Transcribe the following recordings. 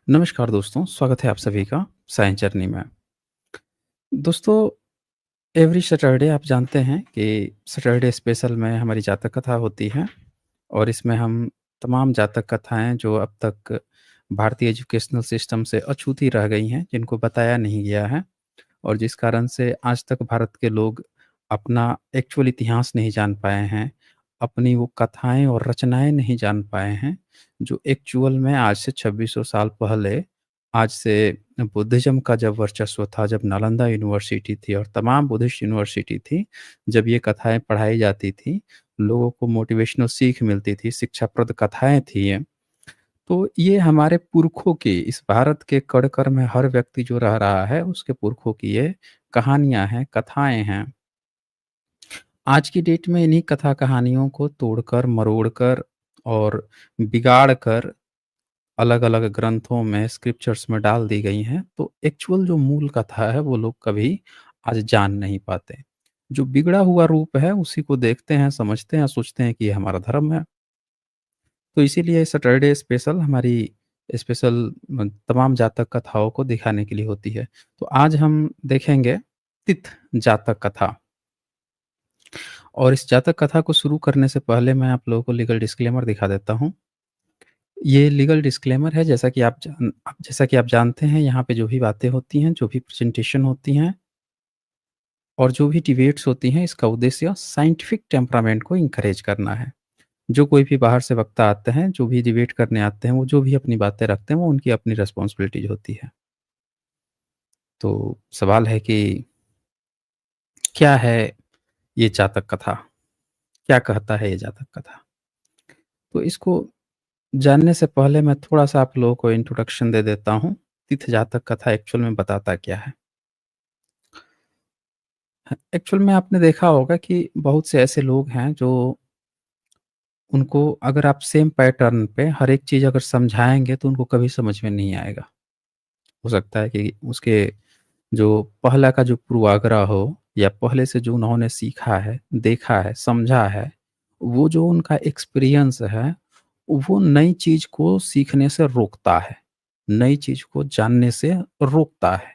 नमस्कार दोस्तों, स्वागत है आप सभी का साइंस जर्नी में। दोस्तों, एवरी सैटरडे आप जानते हैं कि सैटरडे स्पेशल में हमारी जातक कथा होती है और इसमें हम तमाम जातक कथाएँ जो अब तक भारतीय एजुकेशनल सिस्टम से अछूती रह गई हैं, जिनको बताया नहीं गया है और जिस कारण से आज तक भारत के लोग अपना एक्चुअल इतिहास नहीं जान पाए हैं, अपनी वो कथाएँ और रचनाएँ नहीं जान पाए हैं, जो एक्चुअल में आज से 2600 साल पहले, आज से बुद्धिज़्म का जब वर्चस्व था, जब नालंदा यूनिवर्सिटी थी और तमाम बुद्धिस्ट यूनिवर्सिटी थी, जब ये कथाएँ पढ़ाई जाती थी, लोगों को मोटिवेशनल सीख मिलती थी, शिक्षाप्रद कथाएँ थी ये। तो ये हमारे पुरखों की इस भारत के कण-कण में हर व्यक्ति जो रह रहा है, उसके पुरखों की ये कहानियाँ हैं, कथाएँ हैं। आज की डेट में इन्हीं कथा कहानियों को तोड़कर, मरोड़कर और बिगाड़ कर अलग-अलग ग्रंथों में, स्क्रिप्चर्स में डाल दी गई हैं। तो एक्चुअल जो मूल कथा है, वो लोग कभी आज जान नहीं पाते। जो बिगड़ा हुआ रूप है, उसी को देखते हैं, समझते हैं, सोचते हैं कि ये हमारा धर्म है। तो इसीलिए सैटरडे स्पेशल हमारी स्पेशल तमाम जातक कथाओं को दिखाने के लिए होती है। तो आज हम देखेंगे तिथ जातक कथा और इस जातक कथा को शुरू करने से पहले मैं आप लोगों को लीगल डिस्क्लेमर दिखा देता हूँ। ये लीगल डिस्क्लेमर है जैसा कि आप जानते हैं यहाँ पे जो भी बातें होती हैं, जो भी प्रेज़ेंटेशन होती हैं और जो भी डिबेट्स होती हैं, इसका उद्देश्य साइंटिफिक टेम्परामेंट को एनकरेज करना है। जो कोई भी बाहर से वक्ता आते हैं, जो भी डिबेट करने आते हैं, वो जो भी अपनी बातें रखते हैं, वो उनकी अपनी रिस्पॉन्सिबिलिटीज़ होती है। तो सवाल है कि क्या है ये जातक कथा? क्या कहता है ये जातक कथा? तो इसको जानने से पहले मैं थोड़ा-सा आप लोगों को इंट्रोडक्शन दे देता हूँ। तिथ जातक कथा एक्चुअल में बताता क्या है? एक्चुअल में आपने देखा होगा कि बहुत से ऐसे लोग हैं जो उनको अगर आप सेम पैटर्न पे हर एक चीज़ अगर समझाएँगे तो उनको कभी समझ में नहीं आएगा। हो सकता है कि उसके जो पहला का जो पूर्वाग्रह हो या पहले से जो उन्होंने सीखा है, देखा है, समझा है, वो जो उनका एक्सपीरियंस है, वो नई चीज़ को सीखने से रोकता है, नई चीज़ को जानने से रोकता है।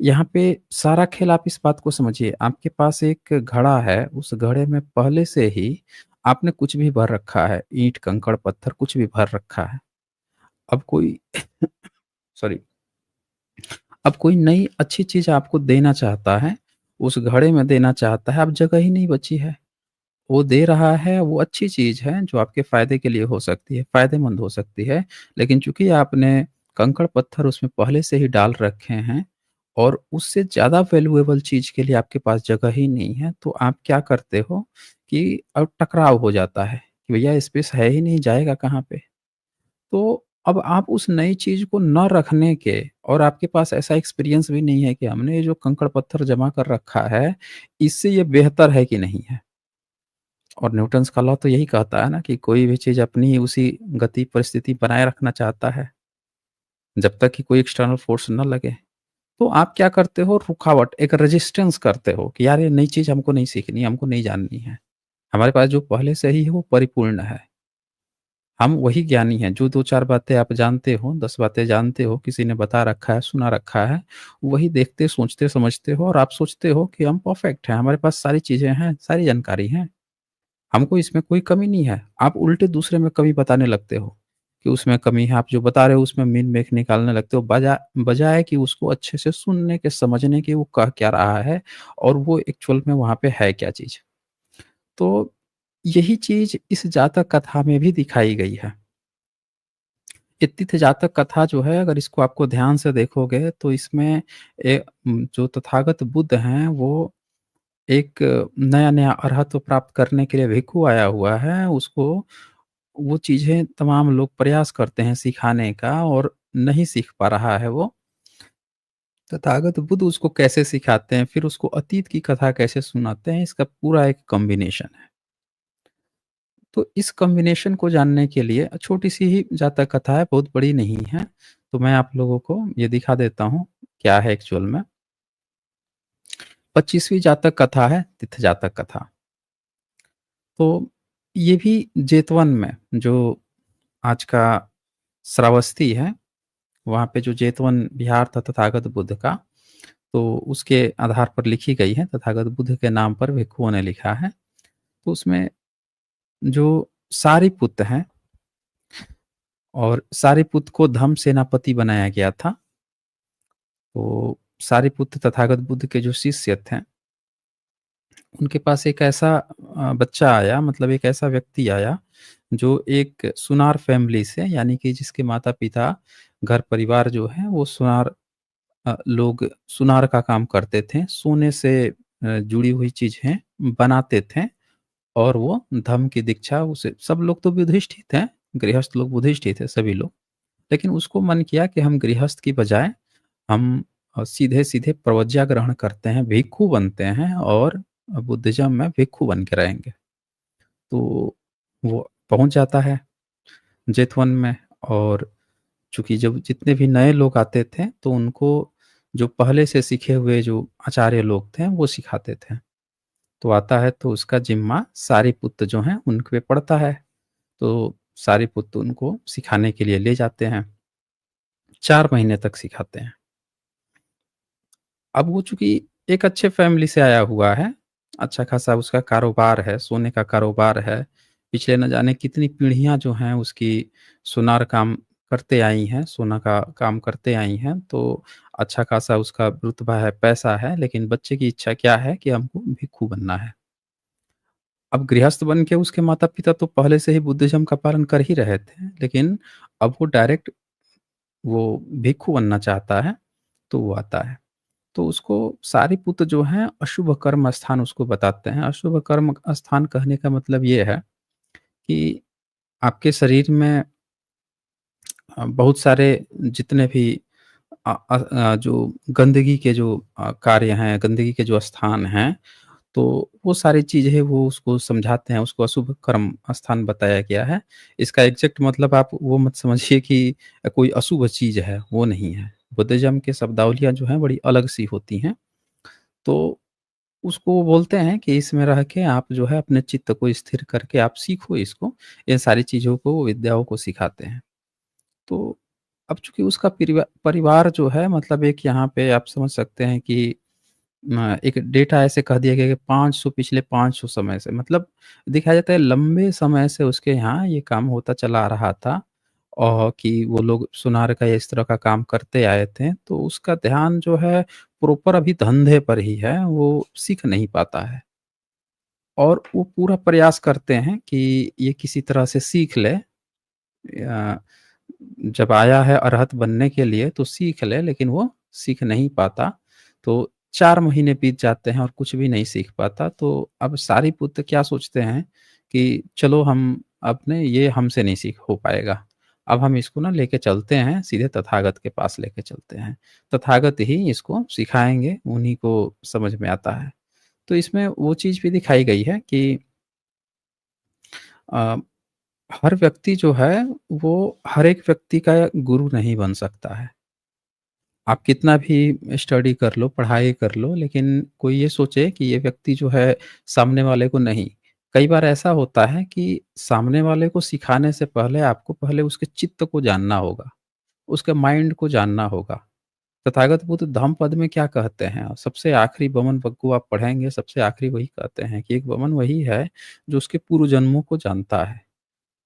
यहाँ पे सारा खेल आप इस बात को समझिए, आपके पास एक घड़ा है, उस घड़े में पहले से ही आपने कुछ भी भर रखा है, ईंट, कंकड़, पत्थर कुछ भी भर रखा है। अब कोई सॉरी अब कोई नई अच्छी चीज़ आपको देना चाहता है, उस घड़े में देना चाहता है, अब जगह ही नहीं बची है। वो दे रहा है, वो अच्छी चीज़ है जो आपके फ़ायदे के लिए हो सकती है, फ़ायदेमंद हो सकती है। लेकिन चूँकि आपने कंकड़-पत्थर उसमें पहले से ही डाल रखे हैं और उससे ज़्यादा वैल्यूएबल चीज़ के लिए आपके पास जगह ही नहीं है, तो आप क्या करते हो कि अब टकराव हो जाता है कि भैया स्पेस है ही नहीं, जाएगा कहाँ पे? तो अब आप उस नई चीज़ को न रखने के और आपके पास ऐसा एक्सपीरियंस भी नहीं है कि हमने ये जो कंकड़-पत्थर जमा कर रखा है, इससे ये बेहतर है कि नहीं है? और न्यूटन्स का लॉ तो यही कहता है ना कि कोई भी चीज़ अपनी उसी गति परिस्थिति बनाए रखना चाहता है, जब तक कि कोई एक्सटर्नल फ़ोर्स ना लगे। तो आप क्या करते हो रुकावट, एक रेजिस्टेंस करते हो कि यार ये नई चीज़ हमको नहीं सीखनी, हमको नहीं जाननी है। हमारे पास जो पहले से ही है वो परिपूर्ण है। हम वही ज्ञानी हैं, जो 2-4 बातें आप जानते हो, 10 बातें जानते हो, किसी ने बता रखा है, सुना रखा है, वही देखते, सोचते, समझते हो और आप सोचते हो कि हम परफेक्ट हैं, हमारे पास सारी चीज़ें हैं, सारी जानकारी है। हमको इसमें कोई कमी नहीं है। आप उल्टे दूसरे में कमी बताने लगते हो, कि उसमें कमी है, आप जो बता रहे हो उसमें मीन मेख निकालने लगते हो, बजाए कि उसको अच्छे से सुनने के, समझने के वो कह क्या रहा है और वो एक्चुअल में वहाँ पे है क्या चीज़। तो यही चीज़ इस जातक कथा में भी दिखाई गई है। ये तिथ जातक कथा जो है अगर इसको आपको ध्यान से देखोगे तो इसमें जो तथागत बुद्ध हैं वो एक नया-नया अरहत्व प्राप्त करने के लिए भिक्षु आया हुआ है, उसको वो चीज़ें तमाम लोग प्रयास करते हैं सिखाने का और नहीं सीख पा रहा है वो। तथागत बुद्ध उसको कैसे सिखाते हैं, फिर उसको अतीत की कथा कैसे सुनाते हैं, इसका पूरा एक कॉम्बिनेशन है। तो इस कॉम्बिनेशन को जानने के लिए छोटी-सी ही जातक कथा है, बहुत बड़ी नहीं है। तो मैं आप लोगों को ये दिखा देता हूँ, क्या है एक्चुअल में। 25वीं जातक कथा है, तिथ जातक कथा। तो ये भी जेतवन में जो आज का श्रावस्ती है, वहाँ पे जो जेतवन विहार था तथागत बुद्ध का, तो उसके आधार पर लिखी गई है, तथागत बुद्ध के नाम पर भिक्षुओं ने लिखा है। तो उसमें जो सारीपुत्त हैं और सारीपुत्त को धम्म सेनापति बनाया गया था। तो सारीपुत्त तथागत बुद्ध के जो शिष्य थे, उनके पास एक ऐसा बच्चा आया, मतलब एक ऐसा व्यक्ति आया, जो एक सुनार फैमिली से, यानी कि जिसके माता-पिता, घर परिवार जो है वो सुनार लोग सुनार का काम करते थे। सोने से जुड़ी हुई चीज़ें बनाते थे और वो धम्म की दीक्षा उसे, सब लोग तो बुद्धिस्ट ही थे, गृहस्थ लोग बुद्धिस्ट ही थे सभी लोग। लेकिन उसको मन किया कि हम गृहस्थ की बजाय हम सीधे-सीधे प्रवज्ञा ग्रहण करते हैं, भिक्षु बनते हैं और बुद्धिज़्म में भिक्षु बन के रहेंगे। तो वो पहुँच जाता है जेतवन में, और चूँकि जब जितने भी नए लोग आते थे, तो उनको जो पहले से सीखे हुए जो आचार्य लोग थे, वो सिखाते थे। तो आता है तो उसका ज़िम्मा सारीपुत्त जो हैं, उन पे पड़ता है। तो सारीपुत्त उनको सिखाने के लिए ले जाते हैं, 4 महीने तक सिखाते हैं। अब वो चूँकि एक अच्छे फ़ैमिली से आया हुआ है, अच्छा खासा उसका कारोबार है, सोने का कारोबार है। पिछले न जाने कितनी पीढ़ियाँ जो हैं उसकी सुनार काम करते आई हैं, सोना का काम करते आई हैं, तो अच्छा खासा उसका रुतबा है, पैसा है, लेकिन बच्चे की इच्छा क्या है कि हमको भिक्षु बनना है। अब गृहस्थ बन के उसके माता-पिता तो पहले से ही बुद्धिज़्म का पालन कर ही रहे थे, लेकिन अब वो डायरेक्ट वो भिक्षु बनना चाहता है, तो वो आता है। तो उसको सारीपुत्त जो हैं अशुभ कर्म स्थान उसको बताते हैं। अशुभ कर्म स्थान कहने का मतलब ये है कि आपके शरीर में बहुत सारे जितने भी जो गंदगी के जो कार्य हैं, गंदगी के जो स्थान हैं, तो वो सारी चीज़ें वो उसको समझाते हैं, उसको अशुभ कर्म स्थान बताया गया है। इसका एग्ज़ैक्ट मतलब आप वो मत समझिए कि कोई अशुभ चीज़ है, वो नहीं है। बुद्धिज़्म के शब्दावलियाँ जो हैं बड़ी अलग-सी होती हैं। तो उसको वो बोलते हैं कि इसमें रह के आप जो है अपने चित्त को स्थिर करके आप सीखो इसको, इन सारी चीज़ों को, विद्याओं को सिखाते हैं। तो अब चूँकि उसका परिवार जो है, मतलब एक यहाँ पे आप समझ सकते हैं कि एक डेटा ऐसे कह दिया गया कि 500, पिछले 500 समय से, मतलब दिखाया जाता है लंबे समय से उसके यहाँ ये काम होता चला आ रहा था, और कि वो लोग सुनार का या इस तरह का काम करते आए थे, तो उसका ध्यान जो है प्रॉपर अभी धंधे पर ही है, वो सीख नहीं पाता है। और वो पूरा प्रयास करते हैं कि ये किसी तरह से सीख ले, जब आया है अरहत बनने के लिए तो सीख ले, लेकिन वो सीख नहीं पाता। तो 4 महीने बीत जाते हैं और कुछ भी नहीं सीख पाता। तो अब सारीपुत्त क्या सोचते हैं कि चलो हम अपने ये हमसे नहीं सीख हो पाएगा। अब हम इसको ना लेके चलते हैं, सीधे तथागत के पास लेके चलते हैं। तथागत ही इसको सिखाएँगे, उन्हीं को समझ में आता है। तो इसमें वो चीज़ भी दिखाई गई है कि अ, हर व्यक्ति जो है, वो हर एक व्यक्ति का गुरु नहीं बन सकता है। आप कितना भी स्टडी कर लो, पढ़ाई कर लो, लेकिन कोई ये सोचे कि ये व्यक्ति जो है सामने वाले को नहीं। कई बार ऐसा होता है कि सामने वाले को सिखाने से पहले आपको पहले उसके चित्त को जानना होगा, उसके माइंड को जानना होगा। तथागत बुद्ध धम्मपद में क्या कहते हैं? सबसे आखिरी बमन बग्गू आप पढ़ेंगे, सबसे आखिरी वही कहते हैं कि एक बमन वही है जो उसके पूर्व जन्मों को जानता है।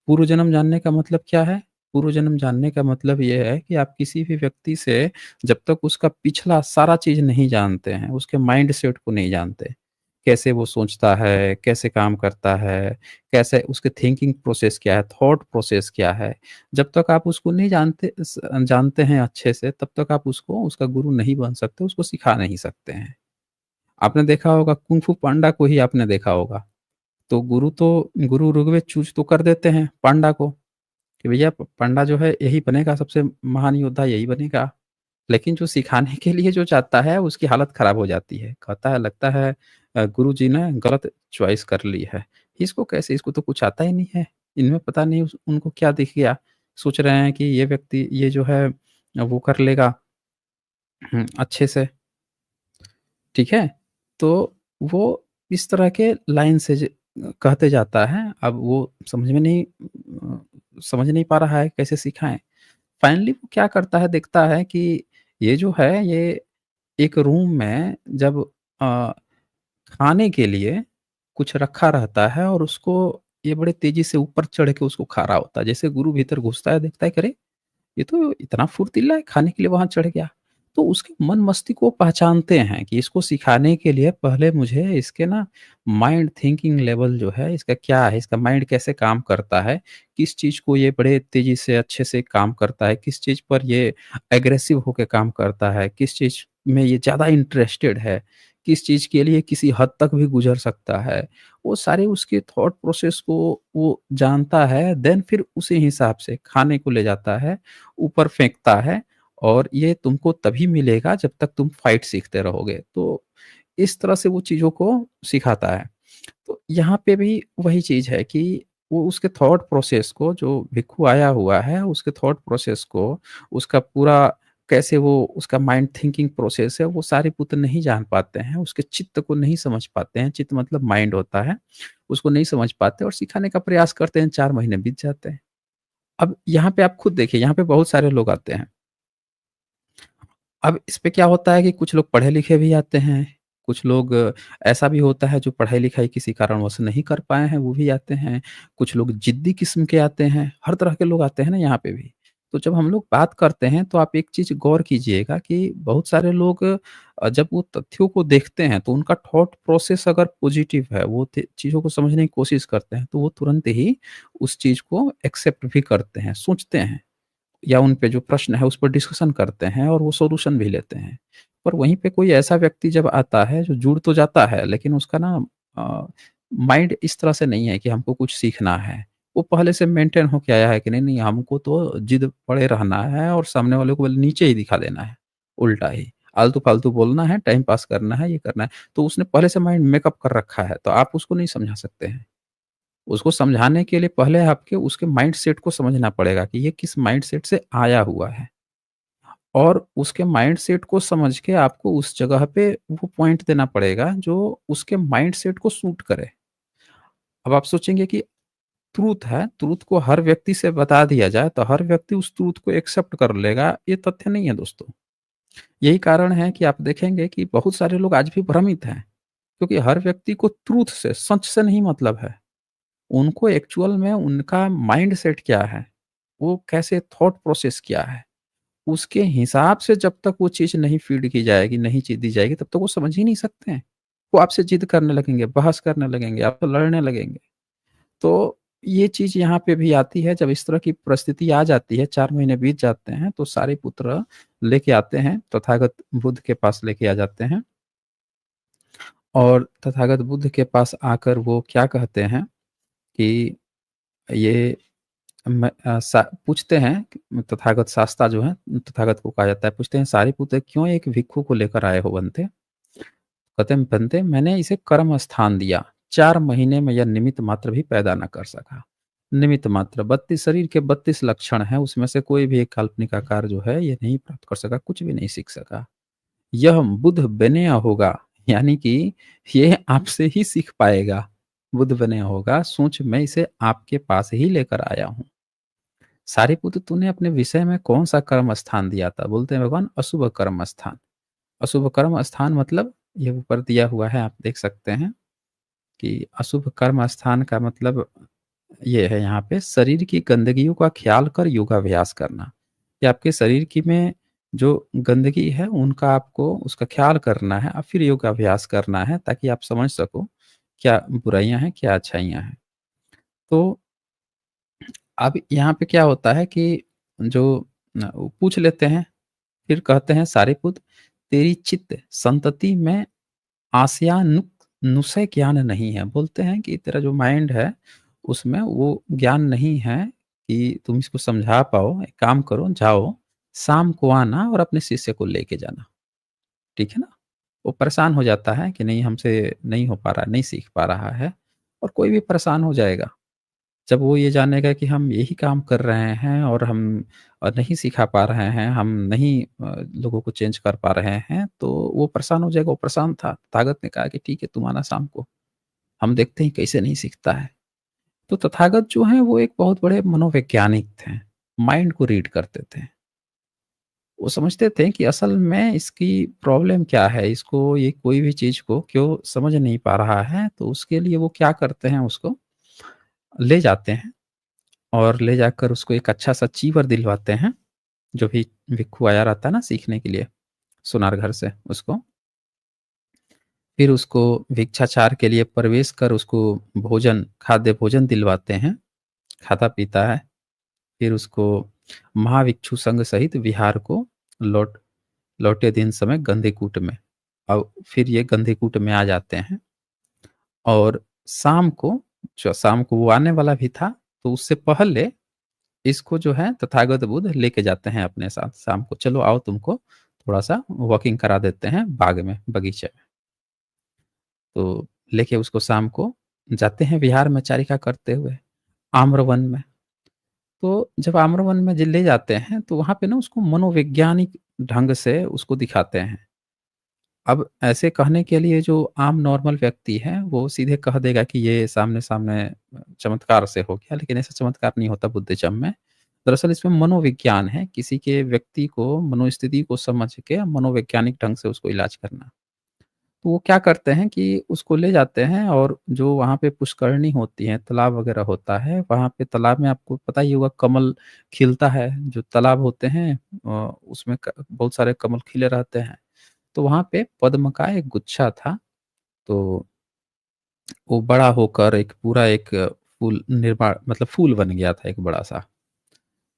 पूर्व जन्म जानने का मतलब क्या है? पूर्व जन्म जानने का मतलब ये है कि आप किसी भी व्यक्ति से जब तक उसका पिछला सारा चीज़ नहीं जानते हैं, उसके माइंडसेट को नहीं जानते, कैसे वो सोचता है, कैसे काम करता है, कैसे उसके थिंकिंग प्रोसेस क्या है, थॉट प्रोसेस क्या है, जब तक आप उसको नहीं जानते हैं अच्छे से, तब तक आप उसको उसका गुरु नहीं बन सकते, उसको सिखा नहीं सकते हैं। आपने देखा होगा कुंग फू पांडा को ही आपने देखा होगा। तो गुरु ऋग्वेद चूज़ तो कर देते हैं पांडा को, कि भैया प पांडा जो है यही बनेगा, सबसे महान योद्धा यही बनेगा। लेकिन जो सिखाने के लिए जो जाता है उसकी हालत खराब हो जाती है। कहता है लगता है गुरुजी ने गलत चॉइस कर ली है। इसको कैसे, इसको तो कुछ आता ही नहीं है। इनमें पता नहीं उनको क्या दिख गया। सोच रहे हैं कि ये व्यक्ति ये जो है वो कर लेगा अच्छे से। ठीक है? तो वो इस तरह के लाइन से कहते जाता है। अब वो समझ नहीं पा रहा है कैसे सिखाएँ। फाइनली वो क्या करता है, देखता है कि ये जो है, ये एक रूम में जब अ, खाने के लिए कुछ रखा रहता है और उसको ये बड़े तेज़ी से ऊपर चढ़ के उसको खा रहा होता है। जैसे गुरु भीतर घुसता है, देखता है कि अरे! ये तो इतना फुर्तीला है, खाने के लिए वहाँ चढ़ गया। तो उसके मन मस्तिष्क को पहचानते हैं कि इसको सिखाने के लिए पहले मुझे इसके ना माइंड थिंकिंग लेवल जो है, इसका क्या है, इसका माइंड कैसे काम करता है, किस चीज़ को ये बड़े तेज़ी से अच्छे से काम करता है, किस चीज़ पर ये एग्रेसिव होके काम करता है, किस चीज़ में ये ज़्यादा इंटरेस्टेड है, किस चीज़ के लिए किसी हद तक भी गुज़र सकता है। वो सारे उसके थॉट प्रोसेस को वो जानता है, देन फिर उसी हिसाब से खाने को ले जाता है, ऊपर फेंकता है और ये तुमको तभी मिलेगा जब तक तुम फाइट सीखते रहोगे। तो इस तरह से वो चीज़ों को सिखाता है। तो यहाँ पे भी वही चीज़ है कि वो उसके थॉट प्रोसेस को, जो भिक्खू आया हुआ है, उसके थॉट प्रोसेस को, उसका पूरा कैसे वो उसका माइंड थिंकिंग प्रोसेस है, वो सारीपुत्र नहीं जान पाते हैं, उसके चित्त को नहीं समझ पाते हैं। चित्त मतलब माइंड होता है, उसको नहीं समझ पाते और सिखाने का प्रयास करते हैं, 4 महीने बीत जाते हैं। अब यहाँ पे आप खुद देखिए, यहाँ पे बहुत सारे लोग आते हैं। अब इस पे क्या होता है कि कुछ लोग पढ़े-लिखे भी आते हैं, कुछ लोग ऐसा भी होता है जो पढ़ाई-लिखाई किसी कारणवश नहीं कर पाए हैं, वो भी आते हैं, कुछ लोग ज़िद्दी किस्म के आते हैं, हर तरह के लोग आते हैं ना यहाँ पे भी। तो जब हम लोग बात करते हैं तो आप एक चीज़ गौर कीजिएगा कि बहुत सारे लोग जब वो तथ्यों को देखते हैं तो उनका थॉट प्रोसेस अगर पॉजिटिव है, वो चीज़ों को समझने की कोशिश करते हैं, तो वो तुरंत ही उस चीज़ को एक्सेप्ट भी करते हैं, सोचते हैं। या उन पे जो प्रश्न है उस पर डिस्कशन करते हैं और वो सॉल्यूशन भी लेते हैं। पर वहीं पे कोई ऐसा व्यक्ति जब आता है जो जुड़ तो जाता है, लेकिन उसका ना माइंड इस तरह से नहीं है कि हमको कुछ सीखना है। वो पहले से मेंटेन होके आया है कि नहीं-नहीं हमको तो ज़िद पड़े रहना है और सामने वाले को बस नीचे ही दिखा देना है, उल्टा ही। आलतू-फालतू बोलना है, टाइम पास करना है, ये करना है। तो उसने पहले से माइंड मेकअप कर रखा है, तो आप उसको नहीं समझा सकते हैं। उसको समझाने के लिए पहले आपके उसके माइंडसेट को समझना पड़ेगा कि ये किस माइंडसेट से आया हुआ है और उसके माइंडसेट को समझ के आपको उस जगह पे वो पॉइंट देना पड़ेगा जो उसके माइंडसेट को सूट करे। अब आप सोचेंगे कि ट्रुथ है, ट्रुथ को हर व्यक्ति से बता दिया जाए तो हर व्यक्ति उस ट्रुथ को एक्सेप्ट कर लेगा, ये तथ्य नहीं है दोस्तों। यही कारण है कि आप देखेंगे कि बहुत सारे लोग आज भी भ्रमित हैं, क्योंकि हर व्यक्ति को ट्रुथ से, सच से नहीं मतलब है। उनको एक्चुअल में उनका माइंडसेट क्या है, वो कैसे थॉट प्रोसेस क्या है, उसके हिसाब से जब तक वो चीज़ नहीं फ़ीड की जाएगी, नहीं चीज़ दी जाएगी, तब तक वो समझ ही नहीं सकते हैं। वो आपसे ज़िद करने लगेंगे, बहस करने लगेंगे, आपसे लड़ने लगेंगे। तो ये चीज़ यहाँ पे भी आती है, जब इस तरह की परिस्थिति आ जाती है, 4 महीने बीत जाते हैं, तो सारे पुत्र लेके आते हैं, तथागत बुद्ध के पास लेके आ जाते हैं और तथागत बुद्ध के पास आकर वो क्या कहते हैं कि ये पूछते हैं कि तथागत शास्ता जो हैं, तथागत को कहा जाता है, पूछते हैं सारिपुत्र क्यों एक भिक्षु को लेकर आए हो बंते? कहते हैं बंते मैंने इसे कर्म स्थान दिया, 4 महीने में यह निमित्त मात्र भी पैदा न कर सका। निमित्त मात्र 32 शरीर के 32 लक्षण हैं, उसमें से कोई भी एक काल्पनिक आकार जो है ये नहीं प्राप्त कर सका, कुछ भी नहीं सीख सका। यह बुद्ध बनया होगा, यानी कि ये आपसे ही सीख पाएगा। बुद्ध बनया होगा, सोच मैं इसे आपके पास ही लेकर आया हूँ। सारिपुत्र तूने अपने विषय में कौन-सा कर्म स्थान दिया था? बोलते हैं भगवान अशुभ कर्म स्थान। अशुभ कर्म स्थान मतलब ये ऊपर दिया हुआ है आप देख सकते हैं कि अशुभ कर्म स्थान का मतलब ये है यहाँ पे शरीर की गंदगियों का ख्याल कर योगाभ्यास करना। कि आपके शरीर की में जो गंदगी है उनका आपको उसका ख्याल करना है और फिर योगाभ्यास करना है ताकि आप समझ सको क्या बुराइयाँ हैं, क्या अच्छाइयाँ हैं। तो अब यहाँ पे क्या होता है कि जो वो पूछ लेते हैं, फिर कहते हैं सारिपुत्र तेरी चित्त संतति में आस्यानुक ज्ञान नहीं है। बोलते हैं कि तेरा जो माइंड है, उसमें वो ज्ञान नहीं है कि तुम इसको समझा पाओ। एक काम करो, जाओ, शाम को आना और अपने शिष्य को लेके जाना। ठीक है ना? वो परेशान हो जाता है कि नहीं हमसे नहीं हो पा रहा है, नहीं सीख पा रहा है और कोई भी परेशान हो जाएगा। जब वो ये जानेगा कि हम यही काम कर रहे हैं और हम नहीं सिखा पा रहे हैं, हम नहीं लोगों को चेंज कर पा रहे हैं, तो वो परेशान हो जाएगा, वो परेशान था। तथागत ने कहा कि ठीक है तुम आना शाम को, हम देखते हैं कैसे नहीं सीखता है। तो तथागत जो हैं वो एक बहुत बड़े मनोवैज्ञानिक थे। माइंड को रीड करते थे। वो समझते थे कि असल में इसकी प्रॉब्लम क्या है, इसको ये कोई भी चीज़ को क्यों समझ नहीं पा रहा है, तो उसके लिए वो क्या करते हैं उसको ले जाते हैं और ले जाकर उसको एक अच्छा-सा चीवर दिलवाते हैं, जो भी भिक्षु आया रहता है ना सीखने के लिए, सुनार घर से उसको। फिर उसको भिक्षाचार के लिए प्रवेश कर उसको भोजन खाद्य भोजन दिलवाते हैं, खाता-पीता है। फिर उसको महाभिक्षु संघ सहित विहार को लौट लौटे दिन समय गंधेकूट में। अब फिर ये गंधेकूट में आ जाते हैं और शाम को शाम को वो आने वाला भी था, तो उससे पहले इसको जो है तथागत बुद्ध लेके जाते हैं अपने साथ शाम को, चलो आओ तुमको थोड़ा-सा वॉकिंग करा देते हैं बाग में, बगीचे में। तो लेके उसको शाम को जाते हैं विहार में चारिका करते हुए, आम्रवन में। तो जब आम्रवन में ले जाते हैं, तो वहाँ पे ना उसको मनोवैज्ञानिक ढंग से उसको दिखाते हैं। अब ऐसे कहने के लिए जो आम नॉर्मल व्यक्ति है, वो सीधे कह देगा कि ये सामने-सामने चमत्कार से हो गया, लेकिन ऐसा चमत्कार नहीं होता बुद्धिज़्म में। दरअसल इसमें मनोविज्ञान है, किसी के व्यक्ति को मनोस्थिति को समझ के मनोवैज्ञानिक ढंग से उसको इलाज करना। तो वो क्या करते हैं कि उसको ले जाते हैं और जो वहाँ पे पुष्करणी होती है, तालाब वगैरह होता है, वहाँ पे तालाब में आपको पता ही होगा कमल खिलता है, जो तालाब होते हैं उसमें क बहुत सारे कमल खिले रहते हैं। तो वहाँ पे पद्म का एक गुच्छा था, तो वो बड़ा होकर एक पूरा एक फूल निर्माण मतलब फूल बन गया था एक बड़ा-सा।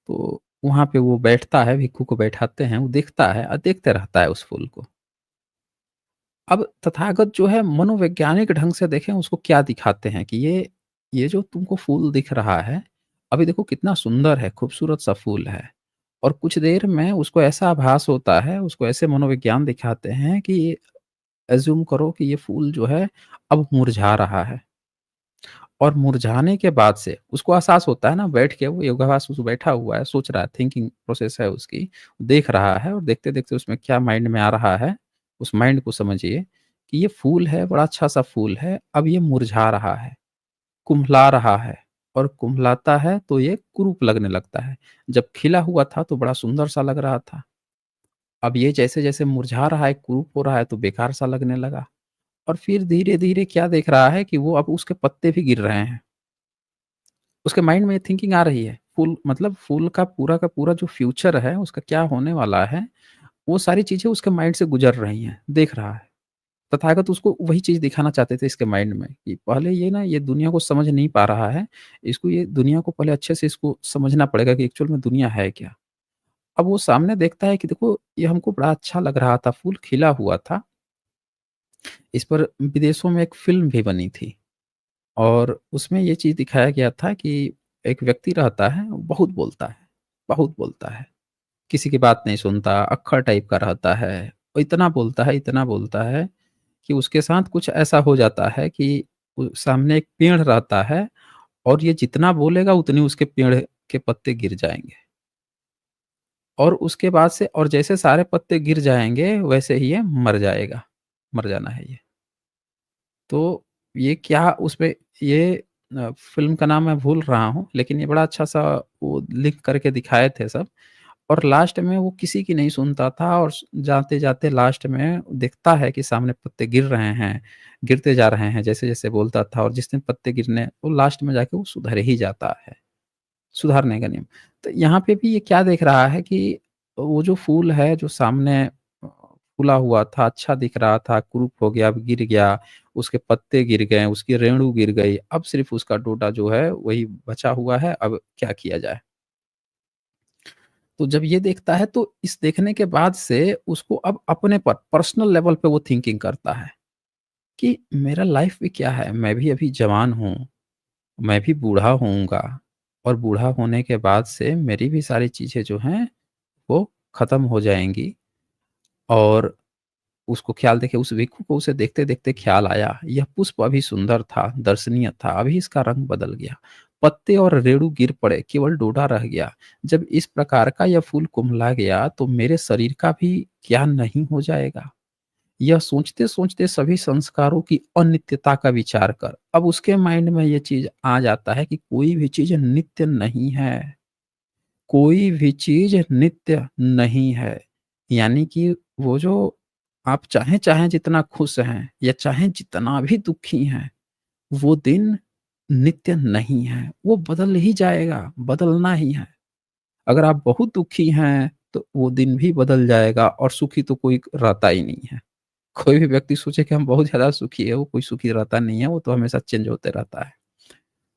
तो वहाँ पे वो बैठता है, भिक्षु को बैठाते हैं, वो देखता है और देखते रहता है उस फूल को। अब तथागत जो है मनोवैज्ञानिक ढंग से देखें उसको क्या दिखाते हैं कि ये जो तुमको फूल दिख रहा है, अभी देखो कितना सुंदर है, खूबसूरत सा फूल है। और कुछ देर में उसको ऐसा आभास होता है, उसको ऐसे मनोविज्ञान दिखाते हैं कि अज़्यूम करो कि ये फूल जो है अब मुरझा रहा है। और मुरझाने के बाद से उसको एहसास होता है ना बैठ के वो योगाभ्यास उसको बैठा हुआ है, सोच रहा है, थिंकिंग प्रोसेस है उसकी, देख रहा है और देखते-देखते उसमें क्या माइंड में आ रहा है, उस माइंड को समझिए कि ये फूल है, बड़ा अच्छा-सा फूल है, अब ये मुरझा रहा है, कुम्भला रहा है और कुम्भलाता है तो ये कुरूप लगने लगता है। जब खिला हुआ था तो बड़ा सुंदर-सा लग रहा था, अब ये जैसे-जैसे मुरझा रहा है, कुरूप हो रहा है तो बेकार-सा लगने लगा और फिर धीरे-धीरे क्या देख रहा है कि वो अब उसके पत्ते भी गिर रहे हैं। उसके माइंड में ये थिंकिंग आ रही है। फूल मतलब फूल का पूरा जो फ्यूचर है, उसका क्या होने वाला है, वो सारी चीज़ें उसके माइंड से गुज़र रही हैं, देख रहा है। तथागत उसको वही चीज़ दिखाना चाहते थे इसके माइंड में कि पहले ये ना ये दुनिया को समझ नहीं पा रहा है, इसको ये दुनिया को पहले अच्छे से इसको समझना पड़ेगा कि एक्चुअल में दुनिया है क्या? अब वो सामने देखता है कि देखो ये हमको बड़ा अच्छा लग रहा था, फूल खिला हुआ था। इस पर विदेशों में एक फ़िल्म भी बनी थी और उसमें ये चीज़ दिखाया गया था कि एक व्यक्ति रहता है, वो बहुत बोलता है, बहुत बोलता है। किसी की बात नहीं सुनता, अक्खड़ टाइप का रहता है। वो इतना बोलता है कि उसके साथ कुछ ऐसा हो जाता है कि सामने एक पेड़ रहता है और ये जितना बोलेगा उतनी उसके पेड़ के पत्ते गिर जाएँगे। और उसके बाद से और जैसे सारे पत्ते गिर जाएँगे वैसे ही ये मर जाएगा, मर जाना है ये। तो ये क्या उसमें ये फ़िल्म का नाम मैं भूल रहा हूँ, लेकिन ये बड़ा अच्छा-सा वो लिख करके दिखाए थे सब। और लास्ट में वो किसी की नहीं सुनता था और जाते-जाते लास्ट में देखता है कि सामने पत्ते गिर रहे हैं, गिरते जा रहे हैं जैसे-जैसे बोलता था और जिस दिन पत्ते गिरने वो लास्ट में जाके वो सुधर ही जाता है, सुधारने का नियम। तो यहाँ पे भी ये क्या देख रहा है कि वो जो फूल है जो सामने फूला हुआ था, अच्छा दिख रहा था, कुरूप हो गया, अब गिर गया, उसके पत्ते गिर गए, उसकी रेणु गिर गई, अब सिर्फ़ उसका डोडा जो है वही बचा हुआ है, अब क्या किया जाए? तो जब ये देखता है तो इस देखने के बाद से उसको अब अपने पर पर्सनल लेवल पे वो थिंकिंग करता है कि मेरा लाइफ भी क्या है? मैं भी अभी जवान हूँ, मैं भी बूढ़ा होऊँगा और बूढ़ा होने के बाद से मेरी भी सारी चीज़ें जो हैं वो ख़त्म हो जाएँगी और उसको ख़्याल देखिए उस भिक्षु को उसे देखते-देखते ख़्याल आया, यह पुष्प अभी सुंदर था, दर्शनीय था, अभी इसका रंग बदल गया। पत्ते और रेणु गिर पड़े, केवल डोडा रह गया। जब इस प्रकार का यह फूल कुम्भला गया, तो मेरे शरीर का भी क्या नहीं हो जाएगा? यह सोचते-सोचते सभी संस्कारों की अनित्यता का विचार कर, अब उसके माइंड में ये चीज़ आ जाता है कि कोई भी चीज़ नित्य नहीं है। कोई भी चीज़ नित्य नहीं है। यानी कि वो जो आप चाहें जितना खुश हैं या चाहें जितना भी दुखी हैं, वो दिन नित्य नहीं है, वो बदल ही जाएगा, बदलना ही है। अगर आप बहुत दुखी हैं, तो वो दिन भी बदल जाएगा और सुखी तो कोई रहता ही नहीं है। कोई भी व्यक्ति सोचे कि हम बहुत ज़्यादा सुखी है, वो कोई सुखी रहता नहीं है, वो तो हमेशा चेंज होते रहता है।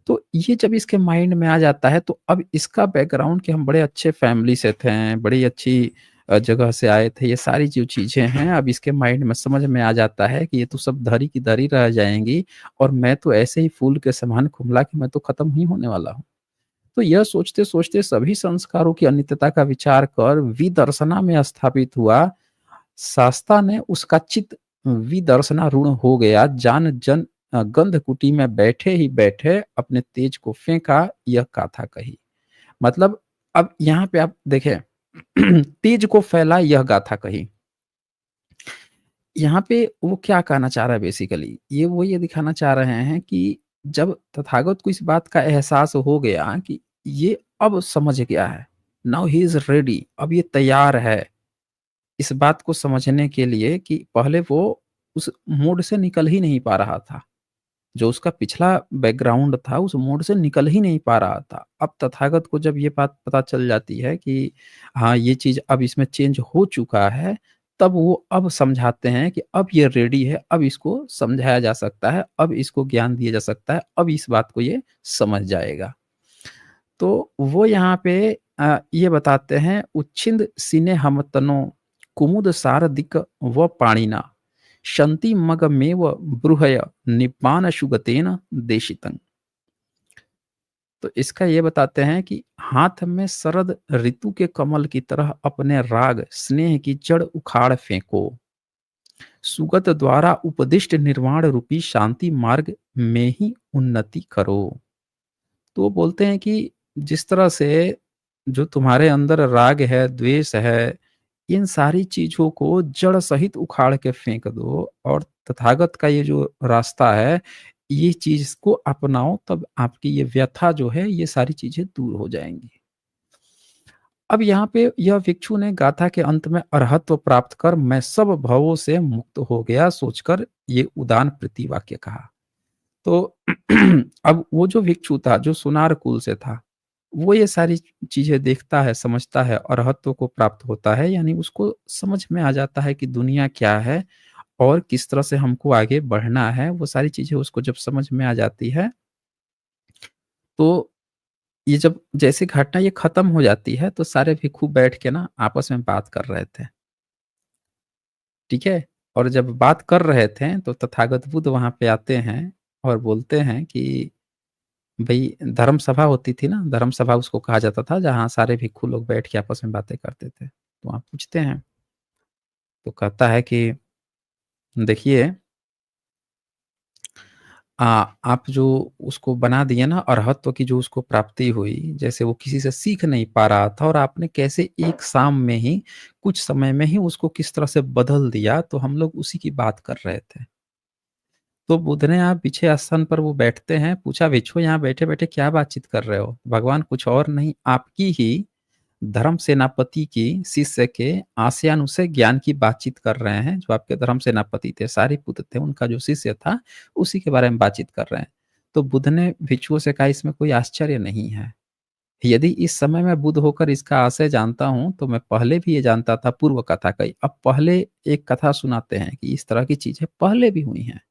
तो ये जब इसके माइंड में आ जाता है, तो अब इसका बैकग्राउंड कि हम बड़े अच्छे फैमिली से थे, बड़ी अच्छी जगह से आए थे, ये सारी जो चीज़ें हैं, अब इसके माइंड में समझ में आ जाता है कि ये तो सब धरी की धरी रह जाएँगी और मैं तो ऐसे ही फूल के समान कुम्हला कि मैं तो खत्म ही होने वाला हूँ। तो यह सोचते-सोचते सभी संस्कारों की अनित्यता का विचार कर विदर्शना में स्थापित हुआ। शास्ता ने उसका चित्त विदर्शनारूढ़ हो गया, गंधकुटी में बैठे ही बैठे अपने तेज को फेंका, यह गाथा कही। मतलब अब यहाँ पे आप देखें तेज को फैला यह गाथा कही। यहाँ पे वो क्या कहना चाह रहा है बेसिकली, वो ये दिखाना चाह रहे हैं कि जब तथागत को इस बात का एहसास हो गया कि ये अब समझ गया है, नाउ ही इज़ रेडी, अब ये तैयार है। इस बात को समझने के लिए कि पहले वो उस मोड से निकल ही नहीं पा रहा था। जो उसका पिछला बैकग्राउंड था, उस मोड से निकल ही नहीं पा रहा था। अब तथागत को जब ये बात पता चल जाती है कि हाँ, ये चीज़ अब इसमें चेंज हो चुका है, तब वो अब समझाते हैं कि अब ये रेडी है, अब इसको समझाया जा सकता है, अब इसको ज्ञान दिया जा सकता है, अब इस बात को ये समझ जाएगा। तो वो यहाँ पे ये बताते हैं उच्छिंद सिने हमतनो कुमुद सारदिक व पाणिना शंति मगमेव बृहय निपान शुगतेन देशितं। तो इसका ये बताते हैं कि हाथ में शरद ऋतु के कमल की तरह अपने राग स्नेह की जड़ उखाड़ फेंको, सुगत द्वारा उपदिष्ट निर्वाण रूपी शांति मार्ग में ही उन्नति करो। तो वो बोलते हैं कि जिस तरह से जो तुम्हारे अंदर राग है, द्वेष है, इन सारी चीज़ों को जड़ सहित उखाड़ के फेंक दो और तथागत का ये जो रास्ता है, ये चीज़ को अपनाओ तब आपकी ये व्यथा जो है, ये सारी चीज़ें दूर हो जाएँगी। अब यहाँ पे यह भिक्षु ने गाथा के अंत में अरहत्व प्राप्त कर मैं सब भवों से मुक्त हो गया सोचकर ये उदान प्रतिवाक्य कहा। तो अब वो जो भिक्षु था, जो सुनार कुल से था, वो ये सारी चीज़ें देखता है, समझता है, अरहत्व को प्राप्त होता है, यानी उसको समझ में आ जाता है कि दुनिया क्या है और किस तरह से हमको आगे बढ़ना है, वो सारी चीज़ें उसको जब समझ में आ जाती है, तो ये जब जैसे घटना ये खत्म हो जाती है, तो सारे भिक्षु बैठ के ना आपस में बात कर रहे थे, ठीक है? और जब बात कर रहे थे, तो तथागत बुद्ध वहाँ पे आते हैं और बोलते हैं कि भई धर्म सभा होती थी ना, धर्म सभा उसको कहा जाता था, जहाँ सारे भिक्षु लोग बैठ के आपस में बातें करते थे। तो वहाँ पूछते हैं, तो कहता है कि देखिए अ, आप जो उसको बना दिए ना अरहत्व की जो उसको प्राप्ति हुई, जैसे वो किसी से सीख नहीं पा रहा था और आपने कैसे एक शाम में ही, कुछ समय में ही उसको किस तरह से बदल दिया, तो हम लोग उसी की बात कर रहे थे। तो बुध ने यहाँ पीछे आसन पर वो बैठते हैं, पूछा भिक्षु यहाँ बैठे-बैठे क्या बातचीत कर रहे हो? भगवान कुछ और नहीं आपकी ही धर्म सेनापति की शिष्य के आशयानुसार ज्ञान की बातचीत कर रहे हैं, जो आपके धर्म सेनापति थे, सारिपुत्र थे, उनका जो शिष्य था, उसी के बारे में बातचीत कर रहे हैं। तो बुद्ध ने भिक्षुओं से कहा इसमें कोई आश्चर्य नहीं है। यदि इस समय मैं बुद्ध होकर इसका आशय जानता हूँ, तो मैं पहले भी ये जानता था पूर्व कथा कही। अब पहले एक कथा सुनाते हैं कि इस तरह की चीज़ें पहले भी हुई हैं।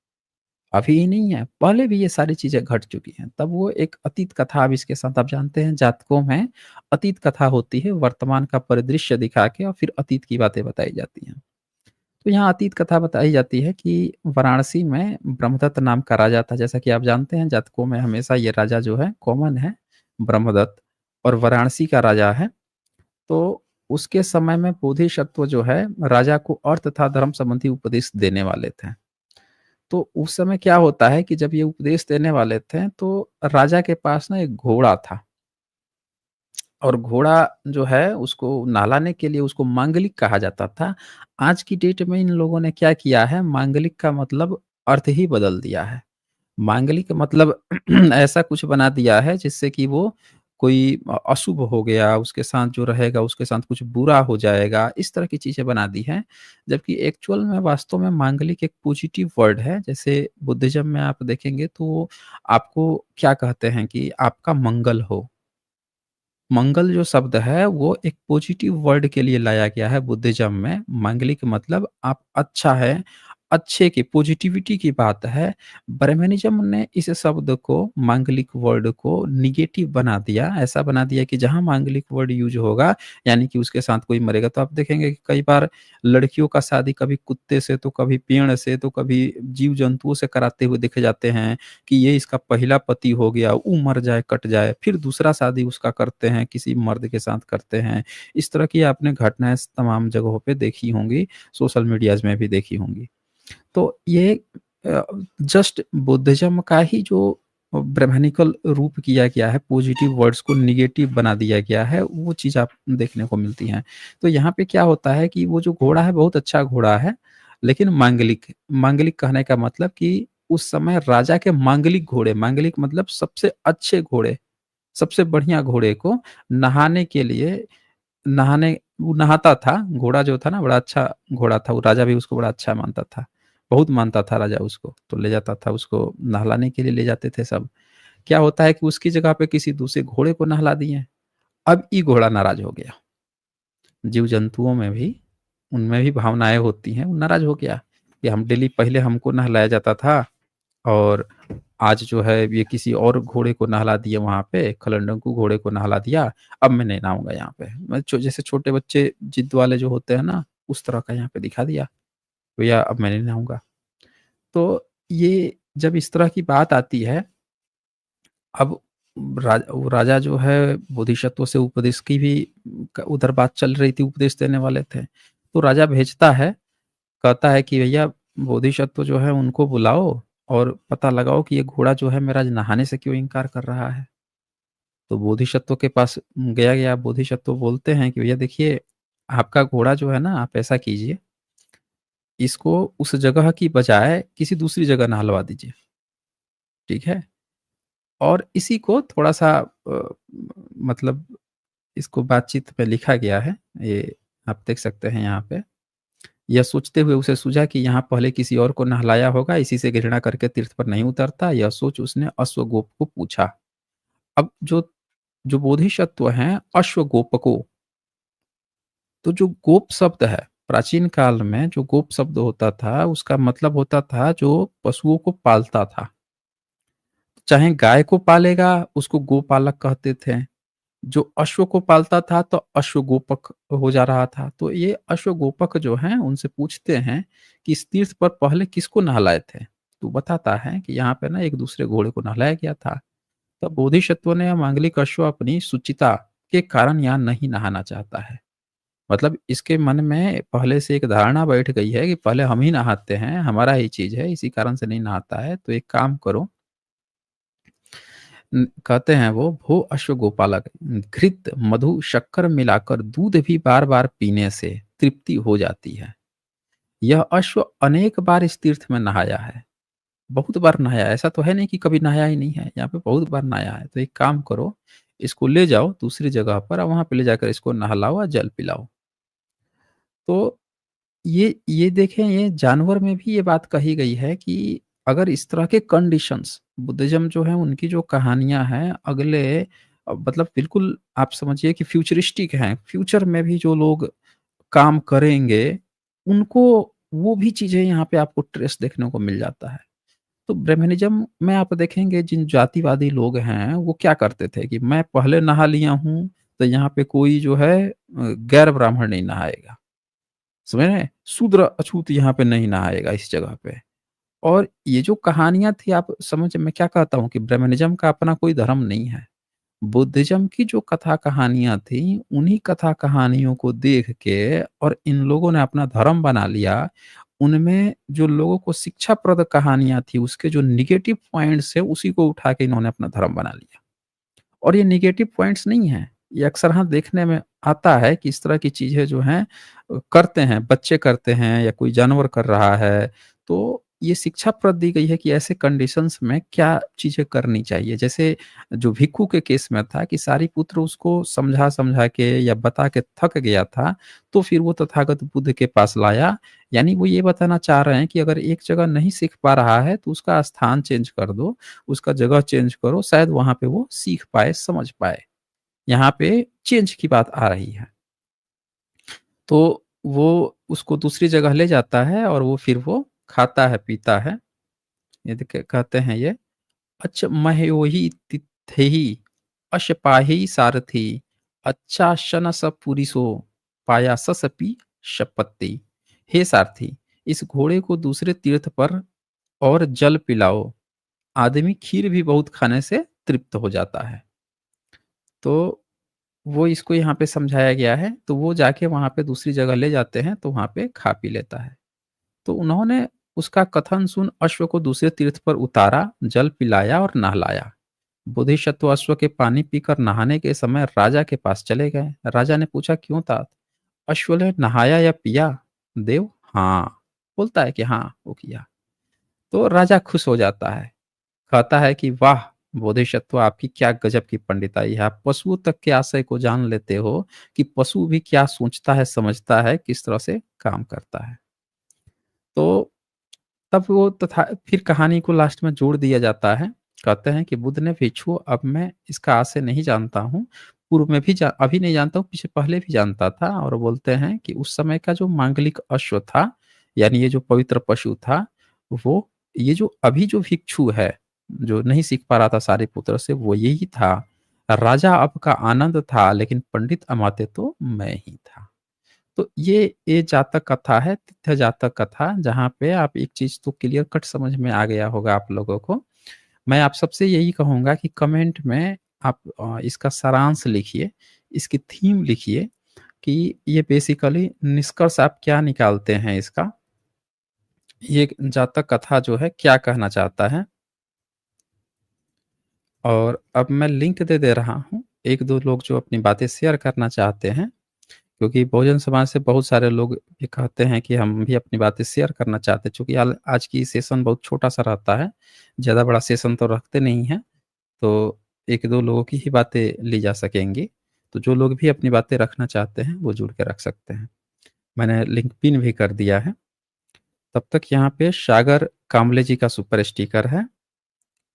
अभी ही नहीं है, पहले भी ये सारी चीज़ें घट चुकी हैं। तब वो एक अतीत कथा अब इसके साथ आप जानते हैं जातकों में अतीत कथा होती है, वर्तमान का परिदृश्य दिखा के और फिर अतीत की बातें बताई जाती हैं। तो यहाँ अतीत कथा बताई जाती है कि वाराणसी में ब्रह्मदत्त नाम का राजा था। जैसा कि आप जानते हैं जातकों में हमेशा ये राजा जो है कॉमन है, ब्रह्मदत्त और वाराणसी का राजा है। तो उसके समय में बोधिसत्व जो है राजा को अर्थ तथा धर्म संबंधी उपदेश देने वाले थे। तो उस समय क्या होता है कि जब ये उपदेश देने वाले थे, तो राजा के पास ना एक घोड़ा था और घोड़ा जो है उसको नहलाने के लिए उसको मांगलिक कहा जाता था। आज की डेट में इन लोगों ने क्या किया है, मांगलिक का मतलब अर्थ ही बदल दिया है। मांगलिक मतलब ऐसा कुछ बना दिया है जिससे कि वो कोई अशुभ हो गया, उसके साथ जो रहेगा उसके साथ कुछ बुरा हो जाएगा, इस तरह की चीज़ें बना दी हैं। जबकि एक्चुअल में वास्तव में मांगलिक एक पॉजिटिव वर्ड है, जैसे बुद्धिज़्म में आप देखेंगे तो आपको क्या कहते हैं कि आपका मंगल हो। मंगल जो शब्द है वो एक पॉजिटिव वर्ड के लिए लाया गया है बुद्धिज़्म में। मांगलिक मतलब आप अच्छा है, अच्छे की पॉजिटिविटी की बात है। ब्रह्मनिज़्म ने इस शब्द को मांगलिक वर्ड को नेगेटिव बना दिया। ऐसा बना दिया कि जहाँ मांगलिक वर्ड यूज़ होगा यानी कि उसके साथ कोई मरेगा। तो आप देखेंगे कि कई बार लड़कियों का शादी कभी कुत्ते से, तो कभी पेड़ से, तो कभी जीव-जंतुओं से कराते हुए देखे जाते हैं। कि ये इसका पहला पति हो गया, वो मर जाए, कट जाए, फिर दूसरा शादी उसका करते हैं, किसी मर्द के साथ करते हैं। इस तरह की आपने घटनाएँ तमाम जगहों पे देखी होंगी, सोशल मीडियाज़ में भी देखी होंगी। तो ये अ, जस्ट बुद्धिज़्म का ही जो ब्राह्मणिकल रूप किया गया है, पॉज़िटिव वर्ड्स को नेगेटिव बना दिया गया है, वो चीज़ आप देखने को मिलती हैं। तो यहाँ पे क्या होता है कि वो जो घोड़ा है, बहुत अच्छा घोड़ा है, लेकिन मांगलिक है। मांगलिक कहने का मतलब कि उस समय राजा के मांगलिक घोड़े, मांगलिक मतलब सबसे अच्छे घोड़े, सबसे बढ़िया घोड़े को नहाने के लिए नहाने वो नहाता था, घोड़ा जो था ना बड़ा अच्छा घोड़ा था, वो राजा भी उसको बड़ा अच्छा मानता था। बहुत मानता था राजा उसको, तो ले जाता था उसको नहलाने के लिए ले जाते थे सब। क्या होता है कि उसकी जगह पे किसी दूसरे घोड़े को नहला दिए, अब ये घोड़ा नाराज़ हो गया। जीव-जंतुओं में भी उनमें भी भावनाएँ होती हैं, वो नाराज़ हो गया कि हम डेली पहले हमको नहलाया जाता था और आज जो है ये किसी और घोड़े को नहला दिए वहाँ पे, खलंडंकू घोड़े को नहला दिया, अब मैं नहीं नहाऊँगा यहाँ पे। मैं जैसे छोटे बच्चे जिद वाले जो होते हैं ना, उस तरह का यहाँ पे दिखा दिया, भैया अब मैं नहीं नहाऊँगा। तो ये जब इस तरह की बात आती है, अब वो राजा जो है बोधिसत्व से उपदेश की भी उधर बात चल रही थी, उपदेश देने वाले थे। तो राजा भेजता है, कहता है कि भैया बोधिसत्व जो है उनको बुलाओ और पता लगाओ कि ये घोड़ा जो है मेरा आज नहाने से क्यों इनकार कर रहा है। तो बोधिसत्व के पास गया, बोधिसत्व बोलते हैं कि भैया देखिए, आपका घोड़ा जो है ना आप ऐसा कीजिए, इसको उस जगह की बजाय किसी दूसरी जगह नहलवा दीजिए, ठीक है? और इसी को थोड़ा-सा मतलब इसको बातचीत में लिखा गया है, ये आप देख सकते हैं यहाँ पे। यह सोचते हुए उसे सूझा कि यहाँ पहले किसी और को नहलाया होगा, इसी से घृणा करके तीर्थ पर नहीं उतरता। यह सोच उसने अश्वगोप को पूछा। अब जो जो बोधिसत्व हैं अश्वगोपको, तो जो गोप शब्द है, प्राचीन काल में जो गोप शब्द होता था, उसका मतलब होता था जो पशुओं को पालता था। चाहे गाय को पालेगा, उसको गोपालक कहते थे। जो अश्व को पालता था तो अश्वगोपक हो जा रहा था। तो ये अश्वगोपक जो हैं उनसे पूछते हैं कि इस तीर्थ पर पहले किसको नहलाए थे? तो बताता है कि यहाँ पे ना एक दूसरे घोड़े को नहलाया गया था। तब बोधिसत्व ने मांगलिक अश्व अपनी शुचिता के कारण यहाँ नहीं नहाना चाहता है। मतलब इसके मन में पहले से एक धारणा बैठ गई है कि पहले हम ही नहाते हैं, हमारा ही चीज़ है, इसी कारण से नहीं नहाता है। तो एक काम करो, कहते हैं वो, भो अश्वगोपालक, घृत मधु शक्कर मिलाकर दूध भी बार बार पीने से तृप्ति हो जाती है। यह अश्व अनेक बार इस तीर्थ में नहाया है, बहुत बार नहाया है। ऐसा तो है नहीं कि कभी नहाया ही नहीं है, यहाँ पे बहुत बार नहाया है। तो एक काम करो, इसको ले जाओ दूसरी जगह पर और वहां पे ले जाकर इसको नहलाओ और जल पिलाओ। तो ये देखें, ये जानवर में भी ये बात कही गई है कि अगर इस तरह के कंडीशंस, बुद्धिज़्म जो है उनकी जो कहानियाँ हैं अगले मतलब बिल्कुल आप समझिए कि फ्यूचरिस्टिक हैं। फ्यूचर में भी जो लोग काम करेंगे, उनको वो भी चीज़ें यहाँ पे आपको ट्रेस देखने को मिल जाता है। तो ब्रह्मनिज़्म में आप देखेंगे जिन जातिवादी लोग हैं, वो क्या करते थे कि मैं पहले नहा लिया हूँ, तो यहाँ पे कोई जो है गैर ब्राह्मण नहीं नहाएगा। समझ रहे हैं? शूद्र अछूत यहाँ पे नहीं नहाएगा इस जगह पे। और ये जो कहानियाँ थी, आप समझ, मैं क्या कहता हूँ कि ब्रह्मनिज़्म का अपना कोई धर्म नहीं है। बुद्धिज़्म की जो कथा कहानियाँ थी, उन्हीं कथा कहानियों को देख के और इन लोगों ने अपना धर्म बना लिया। उनमें जो लोगों को शिक्षाप्रद कहानियाँ थी, उसके जो नेगेटिव पॉइंट्स है, उसी को उठा के इन्होंने अपना धर्म बना लिया। और ये नेगेटिव पॉइंट्स नहीं हैं, ये अक्सर हाँ देखने में आता है कि इस तरह की चीज़ें जो हैं करते हैं, बच्चे करते हैं या कोई जानवर कर रहा है, तो ये शिक्षाप्रद दी गई है कि ऐसे कंडीशंस में क्या चीज़ें करनी चाहिए। जैसे जो भिक्षु के केस में था कि सारीपुत्र उसको समझा-समझा के या बता के थक गया था, तो फिर वो तथागत बुद्ध के पास लाया। यानी वो ये बताना चाह रहे हैं कि अगर एक जगह नहीं सीख पा रहा है, तो उसका स्थान चेंज कर दो, उसका जगह चेंज करो, शायद वहाँ पे वो सीख पाए, समझ पाए। यहाँ पे चेंज की बात आ रही है। तो वो उसको दूसरी जगह ले जाता है और वो फिर वो खाता है, पीता है। ये देखिए कहते हैं ये, "अच मह्योहि तिथेहि अशपाहि सारथि, अच्छा शन स पुरिसो पायाससपि शपत्ति।" हे सारथी, इस घोड़े को दूसरे तीर्थ पर और जल पिलाओ। आदमी खीर भी बहुत खाने से तृप्त हो जाता है। तो वो इसको यहाँ पे समझाया गया है, तो वो जाके वहाँ पे दूसरी जगह ले जाते हैं, तो वहाँ पे खा पी लेता है। तो उन्होंने उसका कथन सुन अश्व को दूसरे तीर्थ पर उतारा, जल पिलाया और नहलाया। बोधिसत्व अश्व के पानी पीकर नहाने के समय राजा के पास चले गए। राजा ने पूछा, क्यों तात? अश्व ने नहाया या पिया? देव, हाँ। बोलता है कि हाँ, वो किया। तो राजा खुश हो जाता है। कहता है कि वाह! बोधिसत्व, आपकी क्या गजब की पंडिताई है। आप पशुओं तक के आशय को जान लेते हो कि पशु भी क्या सोचता है, समझता है, किस तरह से काम करता है। तो तब वो तथा फिर कहानी को लास्ट में जोड़ दिया जाता है। कहते हैं कि बुद्ध ने, भिक्षु, अब मैं इसका आशय नहीं जानता हूँ। पूर्व में भी अभी नहीं जानता हूँ, पीछे पहले भी जानता था। और बोलते हैं कि उस समय का जो मांगलिक अश्व था, यानी ये जो पवित्र पशु था, वो ये जो अभी जो भिक्षु है, जो नहीं सीख पा रहा था सारिपुत्र से, वो यही था। राजा अब का आनंद था, लेकिन पंडित अमात्य तो मैं ही था। तो ये जातक कथा है, तिथ्य जातक कथा, जहाँ पे आप एक चीज़ तो क्लियर कट समझ में आ गया होगा आप लोगों को। मैं आप सबसे यही कहूँगा कि कमेंट में आप इसका सारांश लिखिए, इसकी थीम लिखिए कि ये बेसिकली निष्कर्ष आप क्या निकालते हैं इसका। ये जातक कथा जो है क्या कहना चाहता है। और अब मैं लिंक दे दे रहा हूँ, 1-2 लोग जो अपनी बातें शेयर करना चाहते हैं, क्योंकि बहुजन समाज से बहुत सारे लोग ये कहते हैं कि हम भी अपनी बातें शेयर करना चाहते हैं, चूँकि आज की सेशन बहुत छोटा-सा रहता है, ज़्यादा बड़ा सेशन तो रखते नहीं हैं, तो 1-2 लोगों की ही बातें ली जा सकेंगी। तो जो लोग भी अपनी बातें रखना चाहते हैं, वो जुड़ के रख सकते हैं। मैंने लिंक पिन भी कर दिया है। तब तक यहाँ पे सागर कांबले जी का सुपर स्टिकर है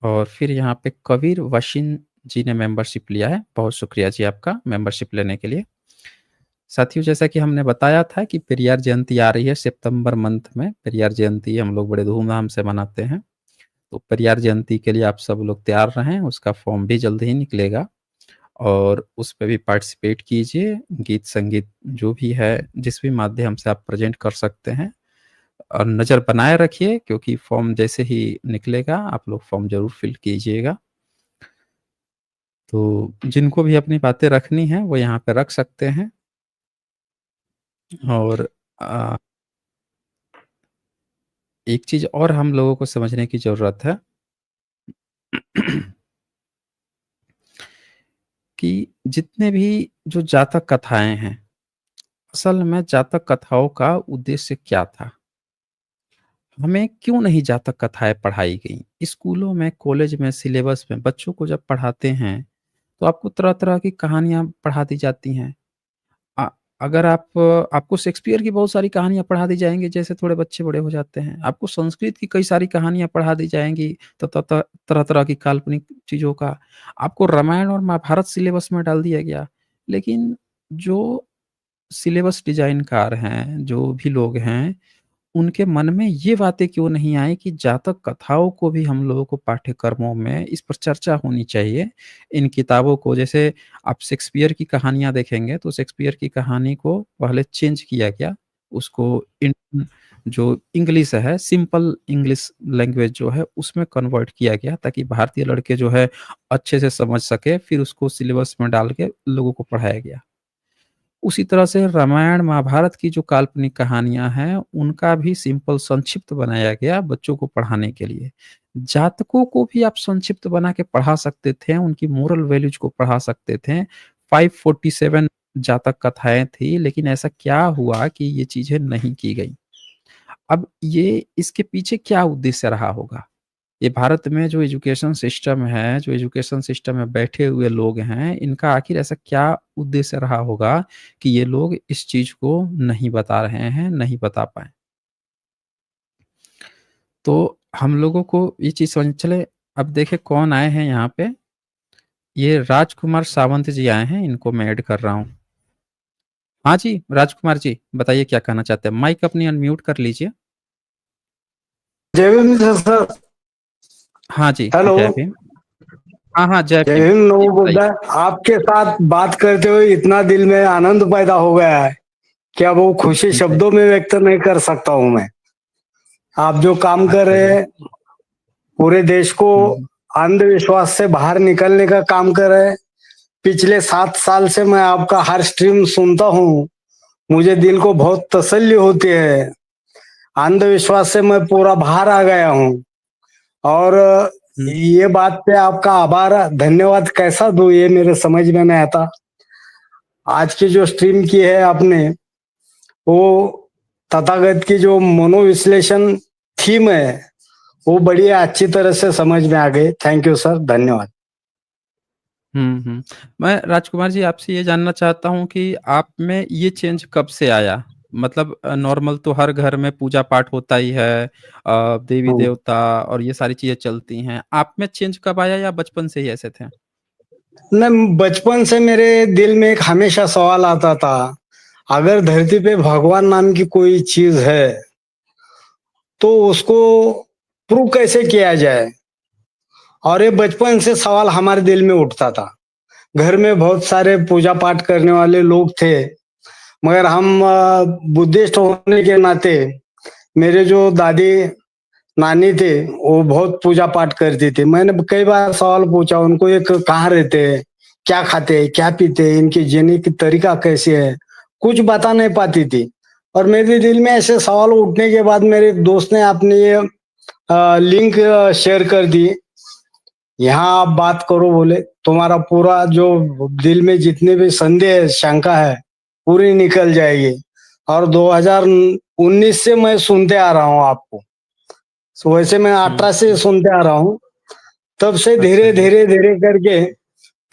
और फिर यहाँ पे कबीर वशीन जी ने मेंबरशिप लिया है। बहुत शुक्रिया जी आपका मेंबरशिप लेने के लिए। साथियों, जैसा कि हमने बताया था कि पेरियार जयंती आ रही है सितंबर मंथ में। पेरियार जयंती हम लोग बड़े धूमधाम से मनाते हैं। तो पेरियार जयंती के लिए आप सब लोग तैयार रहें, उसका फॉर्म भी जल्द ही निकलेगा और उस पे भी पार्टिसिपेट कीजिए। गीत संगीत जो भी है, जिस भी माध्यम से आप प्रेज़ेंट कर सकते हैं और नज़र बनाए रखिए, क्योंकि फॉर्म जैसे ही निकलेगा आप लोग फॉर्म ज़रूर फिल कीजिएगा। तो जिनको भी अपनी बातें रखनी है वो यहाँ पे रख सकते हैं और अ एक चीज़ और हम लोगों को समझने की ज़रूरत है कि जितने भी जो जातक कथाएँ हैं, असल में जातक कथाओं का उद्देश्य क्या था? हमें क्यों नहीं जातक कथाएँ पढ़ाई गईं? स्कूलों में, कॉलेज में, सिलेबस में बच्चों को जब पढ़ाते हैं, तो आपको तरह-तरह की कहानियाँ पढ़ा दी जाती हैं। अ, अगर आपको शेक्सपियर की बहुत सारी कहानियाँ पढ़ा दी जाएँगी, जैसे थोड़े बच्चे बड़े हो जाते हैं। आपको संस्कृत की कई सारी कहानियाँ पढ़ा दी जाएँगी, त त त तरह-तरह की काल्पनिक चीज़ों का। आपको रामायण और महाभारत सिलेबस में डाल दिया गया। लेकिन जो सिलेबस डिज़ाइनकार हैं, जो भी लोग हैं, उनके मन में ये बातें क्यों नहीं आई कि जातक कथाओं को भी हम लोगों को पाठ्यक्रमों में इस पर चर्चा होनी चाहिए। इन किताबों को, जैसे आप शेक्सपियर की कहानियाँ देखेंगे, तो शेक्सपियर की कहानी को पहले चेंज किया गया। उसको इन जो इंग्लिश है, सिंपल इंग्लिश लैंग्वेज जो है, उसमें कन्वर्ट किया गया ताकि भारतीय लड़के जो है अच्छे से समझ सकें, फिर उसको सिलेबस में डाल के लोगों को पढ़ाया गया। उसी तरह से रामायण, महाभारत की जो काल्पनिक कहानियाँ हैं, उनका भी सिंपल संक्षिप्त बनाया गया बच्चों को पढ़ाने के लिए। जातकों को भी आप संक्षिप्त बना के पढ़ा सकते थे, उनकी मोरल वैल्यूज को पढ़ा सकते थे। 547 जातक कथाएँ थी, लेकिन ऐसा क्या हुआ कि ये चीज़ें नहीं की गई? अब ये इसके पीछे क्या उद्देश्य रहा होगा? ये भारत में जो एजुकेशन सिस्टम है, जो एजुकेशन सिस्टम में बैठे हुए लोग हैं, इनका आखिर ऐसा क्या उद्देश्य रहा होगा कि ये लोग इस चीज़ को नहीं बता रहे हैं, नहीं बता पाएँ? तो हम लोगों को ये चीज़ समझ चले। अब देखिए कौन आए हैं यहाँ पे, ये राजकुमार सावंत जी आए हैं, इनको मैं ऐड कर रहा हूँ। हाँ जी, राजकुमार जी, बताइए क्या कहना चाहते हैं? माइक अपनी अनम्यूट कर लीजिए। जय भीम सर। हाँ जी, हेलो। जय भीम। हाँ, हाँ, जय जय भीम। भीम, जी, नमो बताइए। बुद्धाय। आपके साथ बात करते हुए इतना दिल में आनंद पैदा हो गया है, क्या वो खुशी जी। शब्दों में व्यक्त नहीं कर सकता हूं मैं। आप जो काम कर अच्छा रहे जी। हैं, पूरे देश को हुँ, हुँ। अंधविश्वास से बाहर निकलने का काम कर रहे हैं। पिछले 7 साल से मैं आपका हर स्ट्रीम सुनता हूँ, मुझे दिल को बहुत तसल्ली होती है। अंधविश्वास से मैं पूरा बाहर आ गया हूँ। और हुँ, ये बात पे आपका आभार धन्यवाद कैसा दूं, ये मेरे समझ में नहीं आता। आज की जो स्ट्रीम की है आपने, वो तथागत की जो मनोविश्लेषण थीम है, वो बड़ी अच्छी तरह से समझ में आ गई। थैंक यू सर, धन्यवाद। हुँ, हुँ। मैं राजकुमार जी आपसे ये जानना चाहता हूँ कि आप में ये चेंज कब से आया? मतलब नॉर्मल तो हर घर में पूजा-पाठ होता ही है, हम्म। देवी-देवता और ये सारी चीज़ें चलती हैं। आप में चेंज कब आया या बचपन से ही ऐसे थे? न, बचपन से मेरे दिल में एक हमेशा सवाल आता था, अगर धरती पे भगवान नाम की कोई चीज है तो उसको प्रूव कैसे किया जाए। और ये बचपन से सवाल हमारे दिल में उठता था। घर में बहुत सारे पूजा पाठ करने वाले लोग थे, मगर हम बुद्धिस्ट होने के नाते, मेरे जो दादी नानी थे वो बहुत पूजा पाठ करती थी। मैंने कई बार सवाल पूछा उनको, ये कहाँ रहते हैं, क्या खाते हैं, क्या पीते हैं, इनकी जीने की तरीका कैसे है, कुछ बता नहीं पाती थी। और मेरे दिल में ऐसे सवाल उठने के बाद मेरे एक दोस्त ने अपनी ये लिंक शेयर कर दी, यहाँ आप बात करो, बोले तुम्हारा पूरा जो दिल में जितने भी संदेह शंका है पूरी निकल जाएगी। और 2019 से मैं सुनते आ रहा हूँ आपको। वैसे मैं हुँ, 18 से हुँ। सुनते आ रहा हूँ। तब से अच्छा धीरे जी। धीरे धीरे करके